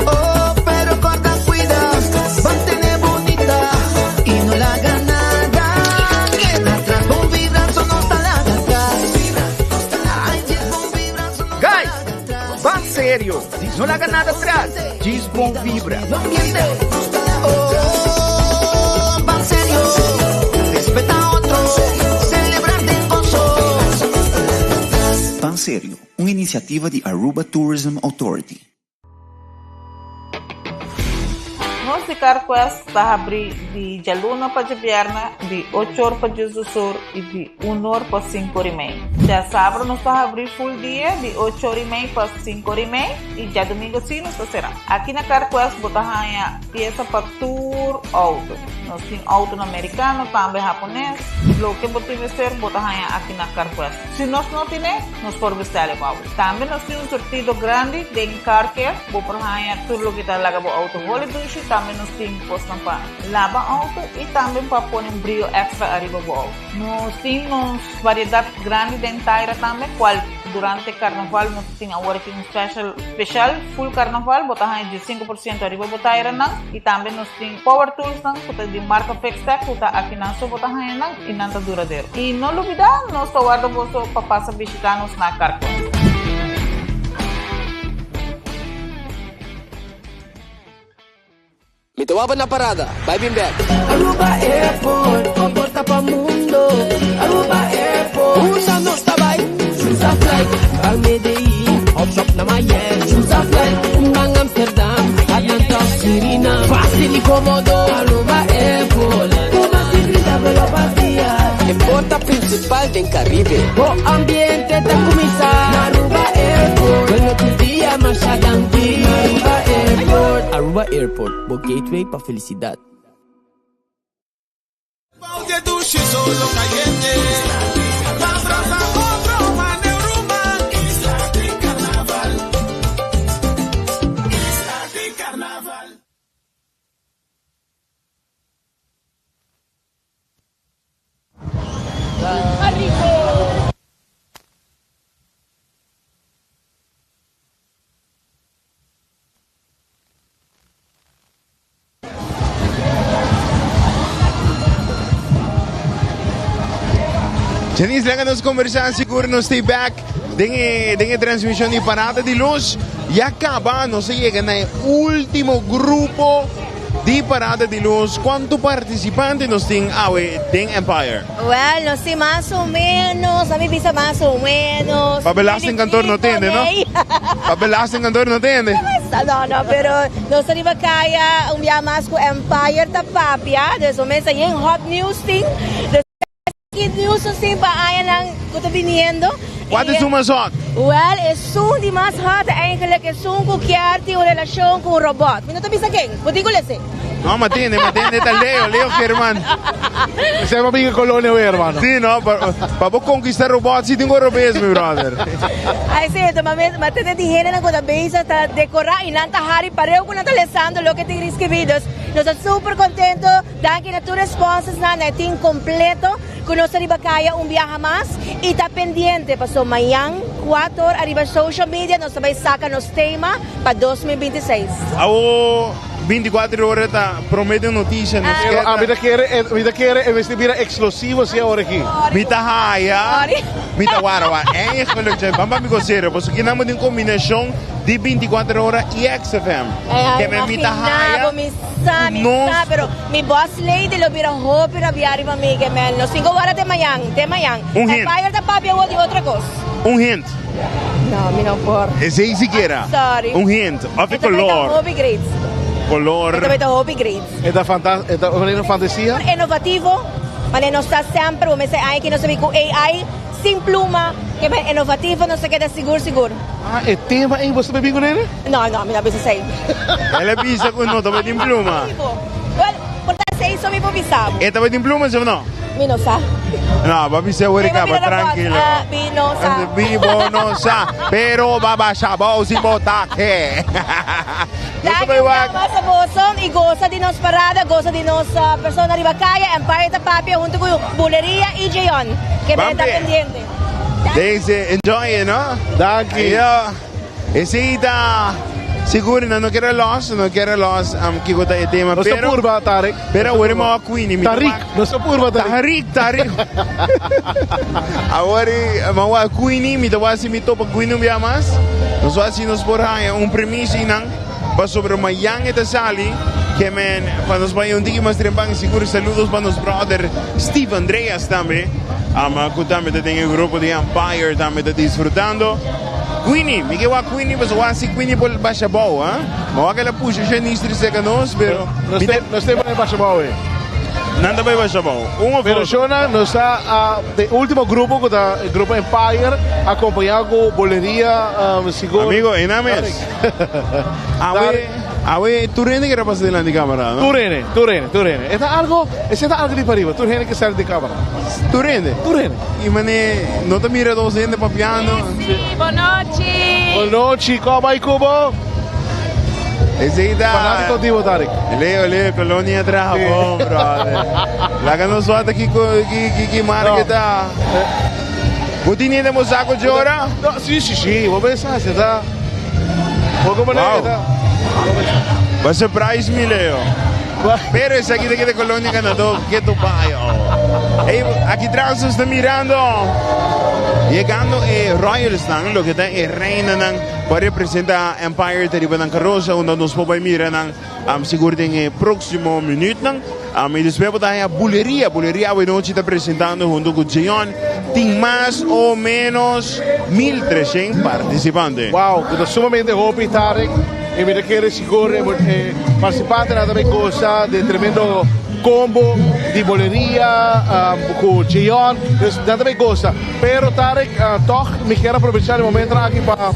Oh, pero corta, cuida, mantener bonita y no la haga nada. Queda atrás, bom vibra, solo no está la atrás. Guys, van serio, no la haga nada atrás. Gis bom vibra. Van serio, respeta a otros, celebrar de gozo. Pan Serio, uma iniciativa de Aruba Tourism Authority. Nós de Carquest está abrir de Jaluna para Jabierna, de 8 horas para Jus do Sur e de 1 hora para 5 horas e meia. Já sábado nós está abrir full dia, de 8 horas e meia para 5 horas e meia, e já domingo sim nós será. Aqui na Carquest botamos peça para tour auto. Nós temos auto americano, também japonês. O que botamos ser botamos aqui na Carquest. Se nós não temos, nós podemos vestir o auto. Também nós temos sortido grande de Carquest, botamos tudo o que está lá com o auto holiday. Também nós temos postam para lavar auto e também para pôr um brilho extra arriba do auto. Nós temos variedade grande de inteira também, qual durante o carnaval nós temos agora aqui special full carnaval, botar de 5% arriba do taira não, e também nós temos power tools não, de marca Fextech, que está aqui não só botar não e não está duradouro. E não olvidar, nós estamos guardando para passar visitar-nos na Carquest. Me tomaba na parada, vai bem back. Aruba Airport, comporta pa mundo. Aruba Airport, usa nossa vai. Choose a flight, al Medellín, hop shop na Miami. Choose a flight, Kumbang Amsterdam, Atlanta, Sirina. Fácil y cómodo, Aruba Airport. Como simplita pero vacía. En porta principal del Caribe. O ambiente da comisar. Aruba Airport, bueno tu día más adelante. Aruba Airport. Aruba Airport, o gateway para felicidade. Janice, lekker nos conversar, seguro nos stay back. Dengue transmisión de Parada de Luz. Y acaba, no se llega en el último grupo de Parada de Luz. ¿Cuántos participantes nos tienen en Empire? Well, no sé, más o menos. A mí pisa más o menos. Papelazo en cantor no tiene, ¿no? Papelazo en cantor no tiene. No, pero no se iba a caer un día más con Empire tapapia. De eso me salió en Hot News thing. News assim para ayan que está viniendo. Wat is mais hot? Well, es un di más hot eigenlijk es un qualquer tipo de relación con un robot. ¿Me no te pisa quién? ¿Vos digo ese? No, Matinde, está Leo Germán. Ese es mi colonia, hermano. Sí, no, para conquistar robots, sí tengo robots, mi brother. Ay, sí, mas te dijeron que la base está decorada y nanta hari pareo con nanta lesando lo que te escribidos. Nos estamos súper contentos. Danke a tus respuestas, na team completo. Que nos arriba kaya un viaje más y está pendiente. Pasó mañana 4 horas arriba social media. Nos sabéis sacar los temas para 2026. 24 horas promete notícia. Vida quiere vestir exclusivo se ahora aqui. Mita haya. Mita guarda. É geluk. Vamos me coceiro, porque aqui nós temos combinação de 24 horas e XFM. Que me mita haya. Pero mi boss lady lo vieron hopi a viajar para mí que me los 5 horas de mañana. Un hint. Empire de papi o de otra cosa. Un hint. No, mi no por. Esse aí siquiera. Sorry. Un hint. Of color. Hobby grades. Color. Hobby grades. Esta fantasia. Innovativo. Mas não está sempre, mas aí que não sabe com AI, sem pluma, que é inovativo, não se queda seguro. Ah, é tema em você bebinho nele? Não, me dá bisa sei. Ela pisa com nota, vai de pluma. Well, portanto, sei isso me pobisabo. Esta vai de pluma, ou não? Não sabe. No, papi se vuole capa, tranquilo. Vivo no sa, pero baba shabaw si botaque. Daqui masa boson e gosta de nossa parada, gosta de nossa persona ribacaya, Empire da Papi, junto com Buleria e Jeon, que vai estar pendente. Dice, enjoy, no? Daqui. Esita. Siguro na não quero loss, que gota é tema, pero... Não purba, Tarek. Pero agora mo a Queenie. Tarik, não se purba, Tarik. Agora, mo a Queenie, me tawa si mito pag Queenie biya mas. Nós assim nos porhaya, premisso inang, pa sobre uma yang eta sali, que men, para nos vai digi mas trembang, siguro saludos para nos brother Steve Andreas também. Kutame te tem o grupo de Empire, também te disfrutando. Queenie, me que Queenie, mas o assim Queenie por baixa boa, hein? Mas aquela puxa já nistri seca nós, pero nós temos baixa boa. Nada vai baixa boa. Pero Shona nos está de último grupo com o grupo Empire acompanhado com Boleria, seguro. Amigo, en ames. Awe, tu rende que era pasar delante de cámara, ¿no? Tu rende. Esta é algo de para arriba, tu rende que sale de cámara. Tu rende? E mané, não te mira dos gente papiando. Sì, buonanotte. Buonanotte, como vai Cubo? Ese da. Fanático contigo, Tarek. Leo, colonia atrás, bom, brother. La que nos suelta que marca. Você nem saco de hora? Sim, vou pensar, você tá. Vou comandar, tá. Vai surprise me, Leo. Pero esse aqui de Colônia Canadá, que tu pai, aqui atrás está mirando, chegando Royal Stang, lo que está reina para representar Empire teriba ng carroça, onde nos pode mirar seguro em próximo minuto e depois tayo a Buleria hoje noite está apresentando junto com Jeon, tem mais ou menos 1.300 participantes. Wow, estou sumamente happy, Tarek. E mi requiere sicuro participante nada bem cosa de tremendo combo de boleria com Jeon, nada bem cosa. Pero Tarek, toch me quero aproveitar o momento aqui para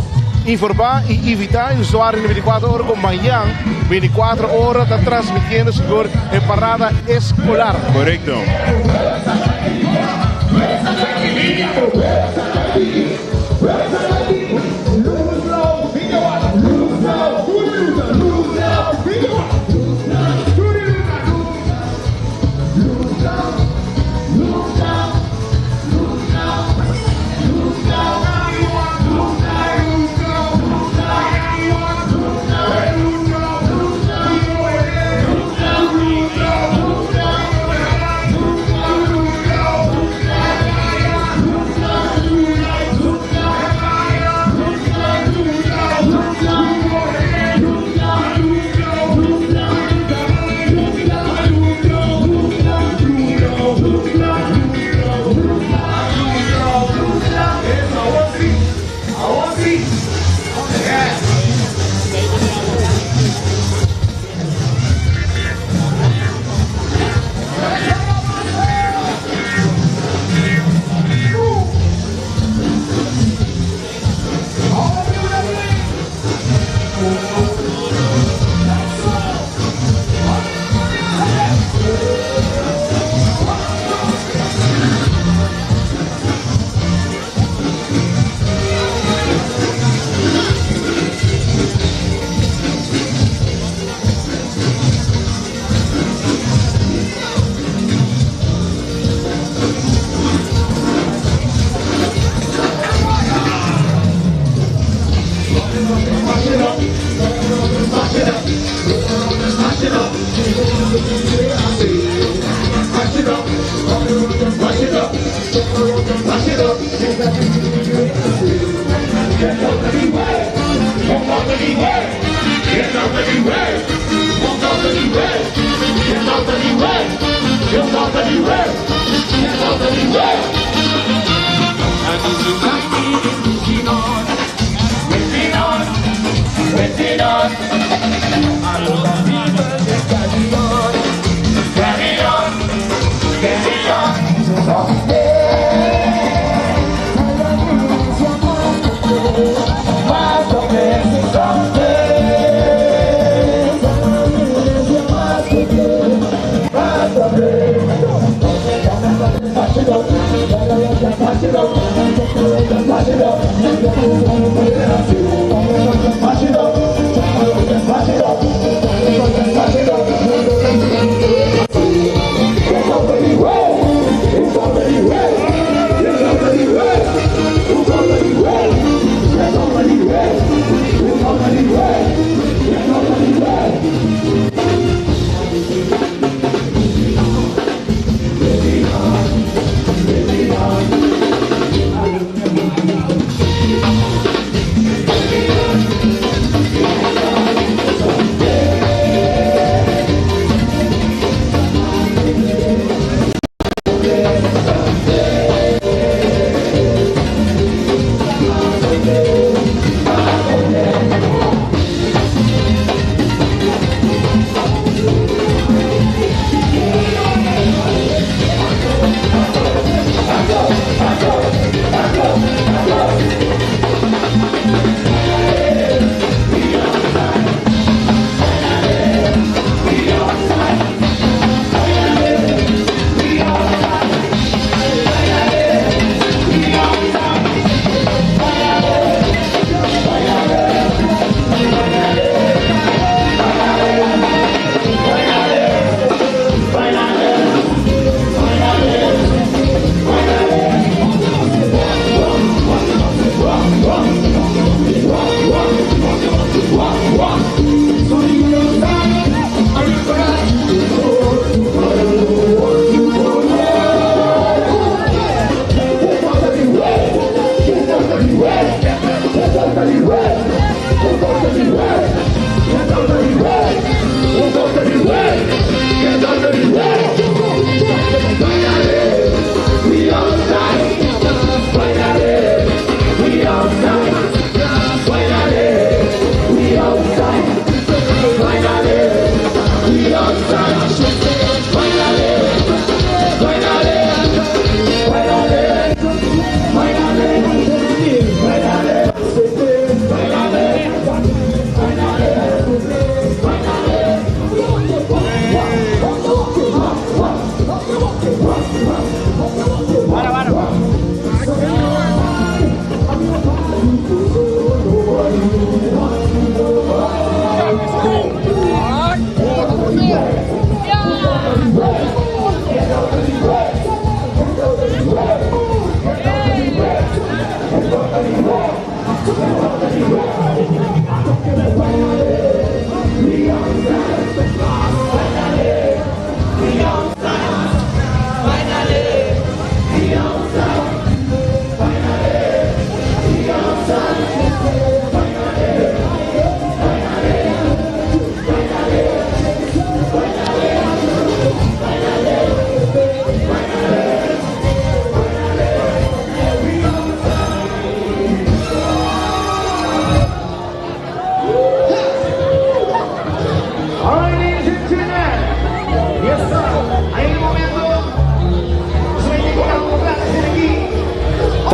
informar e evitar o usuário de 24 horas com manhã, 24 horas está transmitindo seguro em parada escolar. Correcto. Carry on.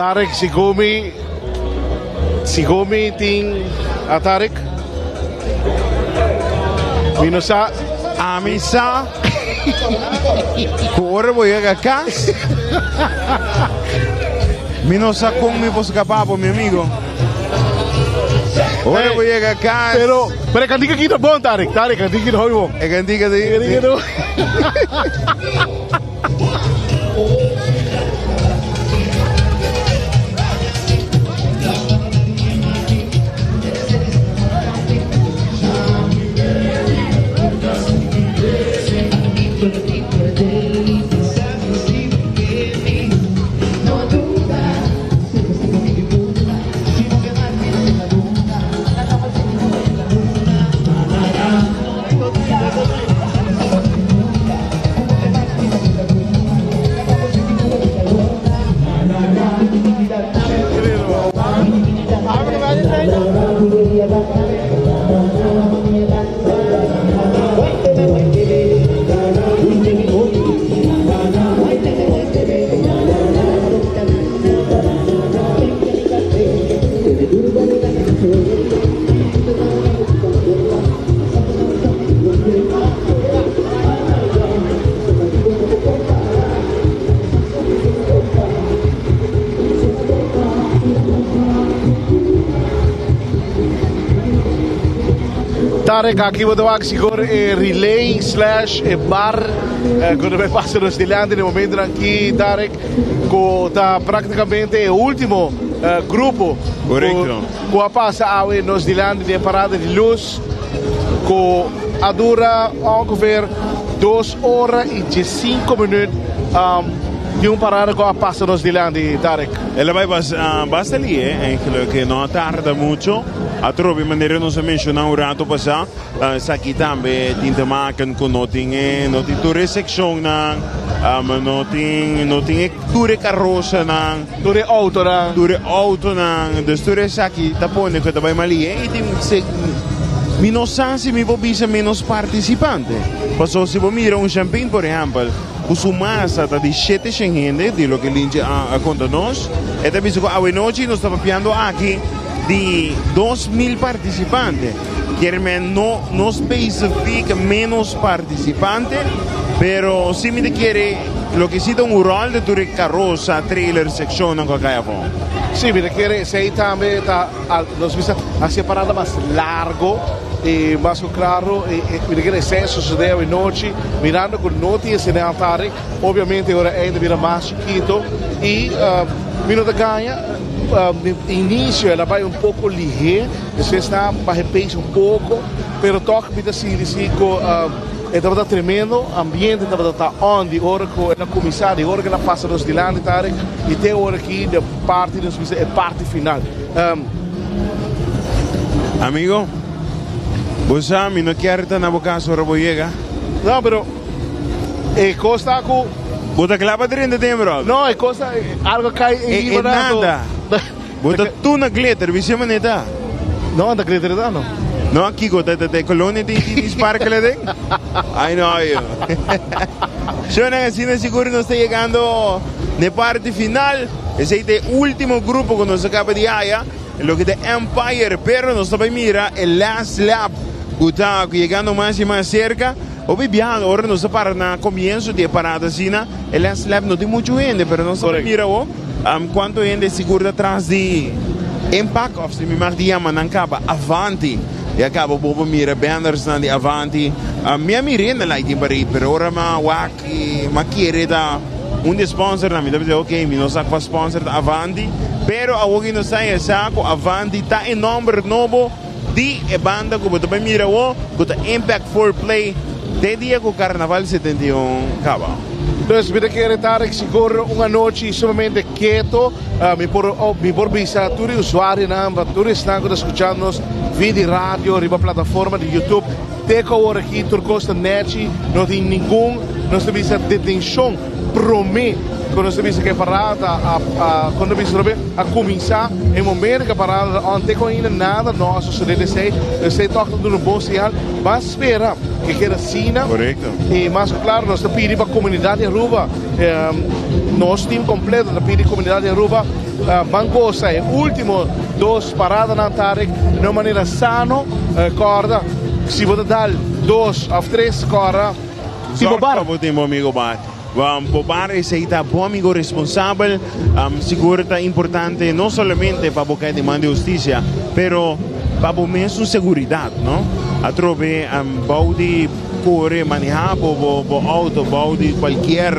Tarek, Sigumi ting Tarek. Minosa. Amisa. Kore Boyega Cas. Minosa con mi poscapapo, mi amigo. Ora Boyega Cas. Pero cantica aqui tá bom, Tarek. Tarek, cantica aqui não bom. É cantica de. Tarek, aqui vou dar agora relay / bar quando vai passar nos dilantes no momento aqui, Tarek, que está praticamente o último grupo que passa nos dilantes de parada de luz, que dura ongeveer 2 horas e 15 minutos de parada que passa nos dilantes, Tarek. Ela vai basta ali, que não tarda muito. A trovi maniera non si menziona un rato passa, sa chi tambe tinta maken con noting ture section nang, noting ture carroza nang, ture auto nang, dus ture sa chi tapone che vai mali minosansi mi vobisa menos participante. Passo si può mira un champagne per esempio, su massa di 7 gente, di lo che linge a conta nos, e te visto che a noci non sta piando aqui de 2.000 participantes. Quieren no especifica menos participantes, pero si me quiere lo que cita un rol de tu carroza, trailer, sección, no acá abajo. Sí, me quiere sei también nos visa a separada más largo e más claro e me quiere ser sucedeu en noche mirando con noticias en Tarek. Obviamente ahora ainda vira más chiquito y vino de ganha. Início ela vai pouco ligeira, você está para repente pouco, pero toca vida assim, estava tremendo, ambiente estava onde hora que ela começar, de hora que ela passa nos dilantes, Tarek, e tem hora aqui da parte é parte final. Amigo, você não quer estar na boca sobre Boyega? Não, pero costa com Bota clava dentro de bro. No, é costa algo cai em nada. Bota tu na glitter, vi siamo neta. No, da glitter da no. No, aqui gota de colônia de sparkle ding. I know you. Suena assim, seguro não está chegando na parte final. Esse é o último grupo que nos acaba de ir, lo que é Empire, pero nos está mira el last lap. Está chegando mais e mais cerca. Obviamente, ahora no se para na comienzo de parada sina, el last lap no tem mucho gente, pero no se mira quanto gente segura atrás de Impact of se me mag diama nankaba Avanti. E acaba bobo mira banners na di Avanti. Minha mirena lá em Paris, pero ora ma quiere da un sponsor na mi deve ok, mi no sa qua sponsor da Avanti, pero a oggi no sai esako Avanti ta in number novo di e banda como também mira com Impact 4 Play. De dia com o Carnaval 71 acaba. Dus we querem Tarek seguro uma noite sumamente quieto. Me por visa tutti usuari namba, tutti stanno ascoltando video radio, riba plataforma di YouTube. Teco ora aqui turcosta net, não tem nenhum, não se visa detenção, prometo. Quando se visa que a parada, quando se visa a começar, em momento que a parada, não tem ainda nada nosso, se ele sei toca no bom sinal, mas espera que queira sina. Correto. E mais claro, nós pedimos para a comunidade Aruba, nosso time completo, nós pedimos a comunidade Aruba, banco sa último 2 paradas ng Tarek de uma maneira sano, corda, se você dar 2 ou 3 corda, se bobar. Meu amigo Bat. Bobar é ser bom amigo responsável, seguro é importante não somente para buscar demanda de justiça, pero para mesmo segurança, não? A trove baude corre manejar por auto, baude qualquer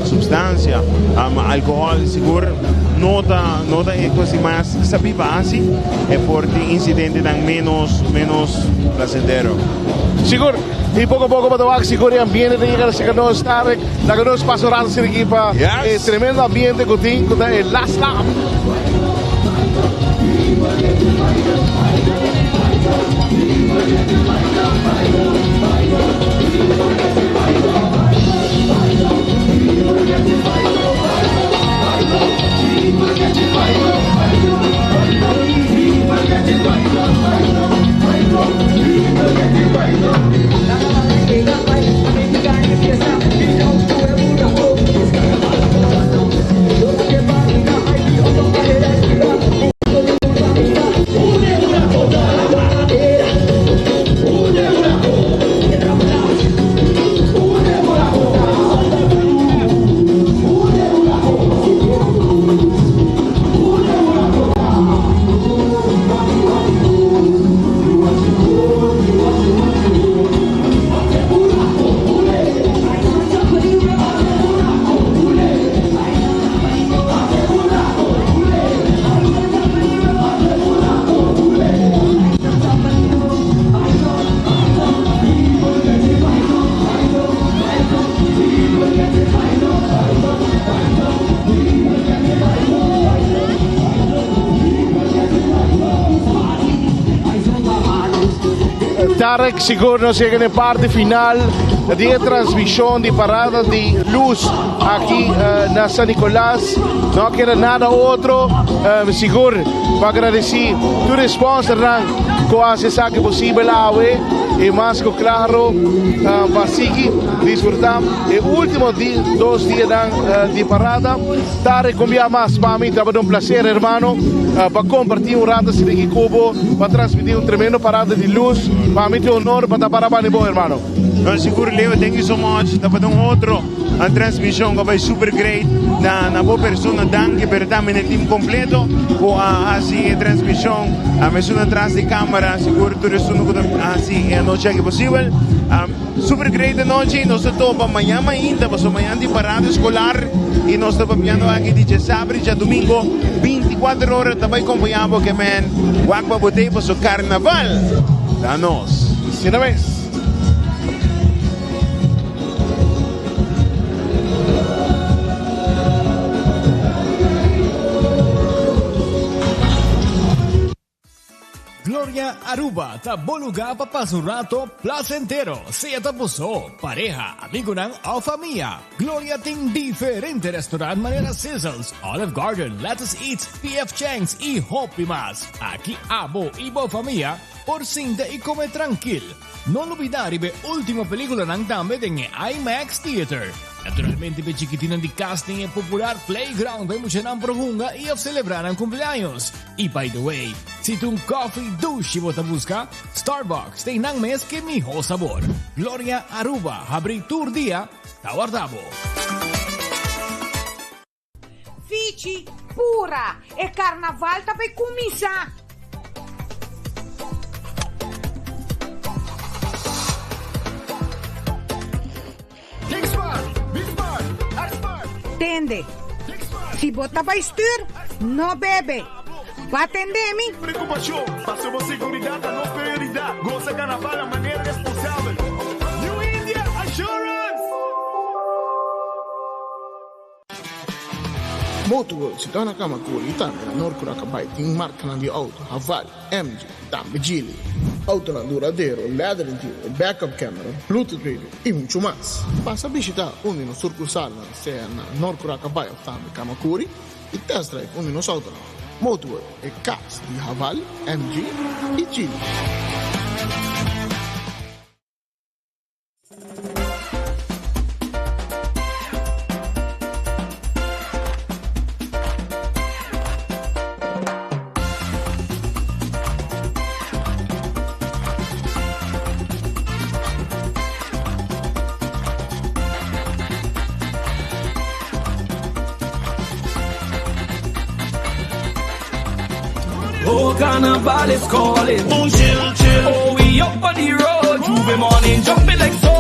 substância, álcool, seguro nota é coisa mais sabe base é porque incidente dan menos placentero. Seguro. E pouco a pouco para seguro ambiente de llegar a ser no estar, la que nos pasó rato sin equipa, tremendo ambiente con el last lap. Tarek seguro nos llega en la parte final de transmisión de parada de luz aquí en San Nicolás. No queda nada otro, seguro para agradecer tu respuesta, que hace saque posible y más que claro, para seguir disfrutando el último 2 días de parada. Tarek, convía más para mí, estaba un placer, hermano, para compartir un rato sin equipo, para transmitir un tremendo parada de luz. Para mí es un honor para estar para bom, hermano. No, seguro, Leo, thank you so much. Estava dando outro a transmissão que vai super great. Na boa persona, danke per darmi nel team completo. Com assim a transmissão, a mesma atrás de câmera, seguro tudo isso assim a noite que possível. Super great a noite. Nós estamos amanhã ainda, mas amanhã de parada escolar e nós estamos vendo aqui de sábado e domingo 24 horas também acompanhamos que man, Wakba botei para o carnaval. Danos. Sin vez. Gloria Aruba, ta bom lugar para passar um rato placentero. Seja tapuso, pareja, amigo ng o familia. Gloria tem diferente restaurante manera Sizzles, Olive Garden, Let's Eat, PF Chang's y Hopi Mas. Aquí abo y bo familia, por cinta y come tranquil. No olvidar ibe última película ng tambe en IMAX Theater. Naturalmente, pe chiquitinan di casting e popular playground ay mucha ng prohunga y of celebrar ang cumpleaños. Y by the way, si tu coffee douche mo ta busca, Starbucks tem nang mes que miho sabor. Gloria Aruba, habri tour dia, tawardabo. Fici, pura, e carnaval ta pe cominciar. Tende. Si bota para estir, no bebe. Va a atender mi. Preocupación, pasamos seguridad a no prioridad. Goza carnaval a manera responsable. New India Assurance. Motorworld si dona kama kulitan na Norcura kabay ting marca na di auto, Haval, MG, Dambe Gili. Auto na duradero, leather interior, backup camera, Bluetooth radio y mucho más. Pasa a visitar uno de los sucursales sea na Norcura kabay of Dambe Kamakuri y test drive uno de los autos. Motorworld e cars di Haval, MG y Gili. carnival is calling. Oh, chill, chill. Oh, we up on the road. Juve morning, jumping like so.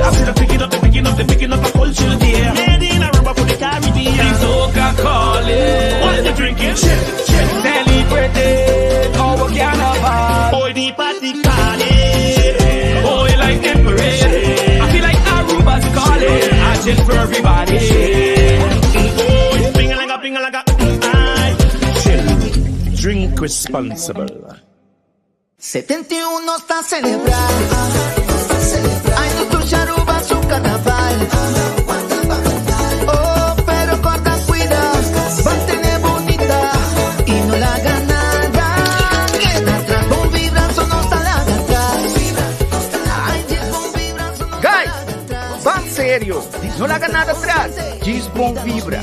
I see them picking up the culture there. Made in Aruba for the Caribbean. The soca calling. What you drinking? Chill, chill. Celebrating our carnival. Boy, the party calling. Boy, like them parade. I feel like Aruba's calling. I chill for everybody. Boy, ping-a-laga. Drink responsible. 71 está a celebrar. Ay, no Aruba su carnaval. Oh, pero corta, cuida, mantén bonita y no la haga nada. Queda atrás, bon vibrazo no está la atrás. Ay, bon vibrazo no está la atrás. Van serio, no la haga nada atrás. Gisbon vibra.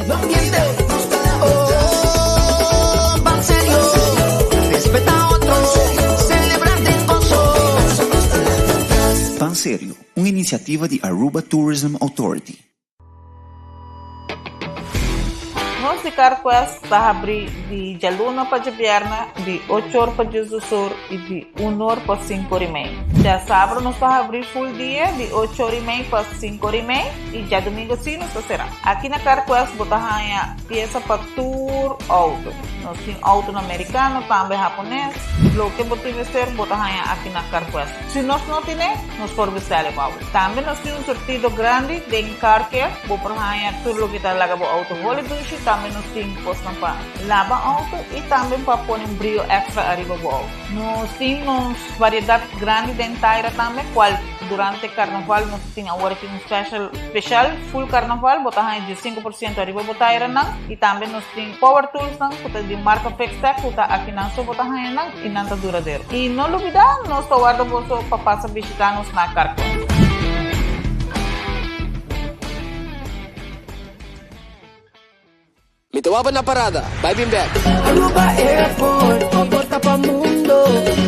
Oh, van serio. Respeta a otros, celebrando el gozo. Pan Serio, uma iniciativa de Aruba Tourism Authority. Nós de Carquest está a abrir de dia 1 para dia viernes, de 8 horas para dia do Sul e de 1 hora para 5 horas e meia. Dia sábado nós está a abrir full dia, de 8 horas e meia para 5 horas e meia. E dia domingo sim nós será. Aqui na Carquest botar a peça para tour auto. Nós temos auto americano, também japonês. O que você vai botar aqui na Carquest. Se nós não temos, nós podemos vestir para auto. Também nós temos um sortido grande de Carquest. Vou para tudo o que está lá para auto. Também nós temos posto para lavar auto e também para pôr um brilho extra arriba do auto. Nós temos variedade grande de inteira também, qual durante o carnaval nós temos agora aqui special full carnaval, botar de 5% arriba botar não e também nós temos power tools não, que de marca Fextech, que está aqui não só botar não e não está duradouro. E não olvidar, nós estamos guardando para passar visitar-nos na Carquest. Me tomaba na parada, vai bem back. Aruba Airport, porta pa mundo.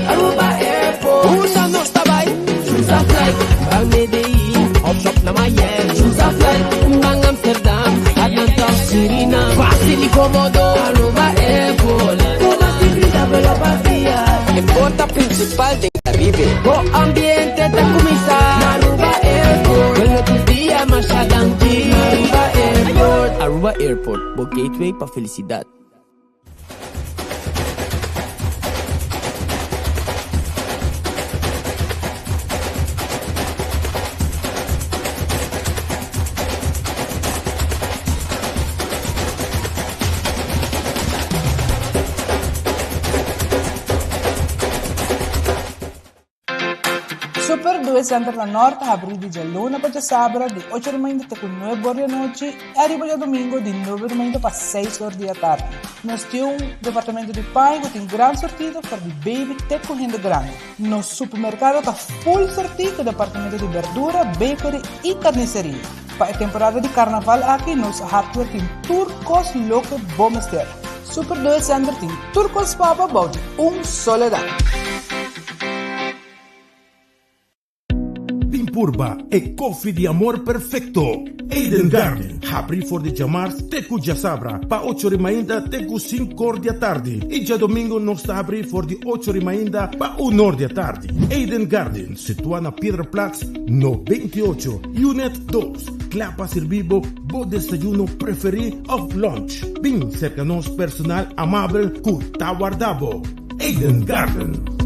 Aruba Airport, usa nossa vai. Choose a flight, ang Medellin, off-shop na Miami. Choose a flight, hanggang Amsterdam, Atlanta, Sirina. Fácil y cómodo, Aruba Airport. Toda actividad pela vacía. É porta principal del Caribe. O ambiente te comisa. Aruba Airport, vuelve tus días más adelante. Aruba Airport. Aruba Airport, o gateway para felicidade. Super 2 Center da Norte abre de dia 1 para dia sábado de 8 da manhã até 9 horas da noite e arriba dia domingo de 9 da manhã para 6 horas da tarde. Nós temos um departamento de pai que tem grande sortido para de baby até correndo grande. Nosso supermercado está full sortido com departamento de verdura, bakery e carniceria. Para a temporada de carnaval aqui, nosso hardware tem turcos louco bom mister. Super 2 Center tem turcos papa about soledad. Purba e coffee di amor perfetto. Eden Garden, apri for di Jamars, teku Jasabra, pa 8 rimainda, teku 5 ordia tardi. E già domingo non sta apri for di 8 rimainda, pa 1 ordia tardi. Eden Garden, situada na Piedreplatz, no 28, Unit 2. Clapa servibo, bo desayuno preferi of lunch. Bin cerca nos personal amable, cu taguardabo. Eden Garden.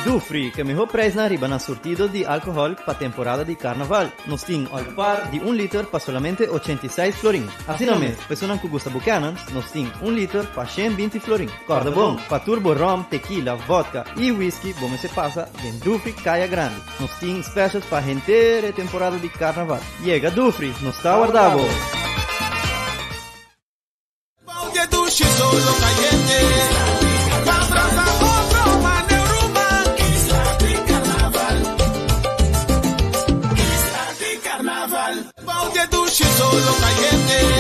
Dufry, que mejor preço na riba na surtido de álcool para temporada de carnaval. Nos tem alpar de 1 litro para solamente 86 florin. Assim não mesmo, pessoas que gostam bucanas, nos tem 1 litro para 120 florin. Corda bom, para turbo rum, tequila, vodka e whisky, bom se passa em Dufry Caia Grande. Nos tem specials para inteira temporada de carnaval. Llega Dufry, nos está guardado. Solo caliente.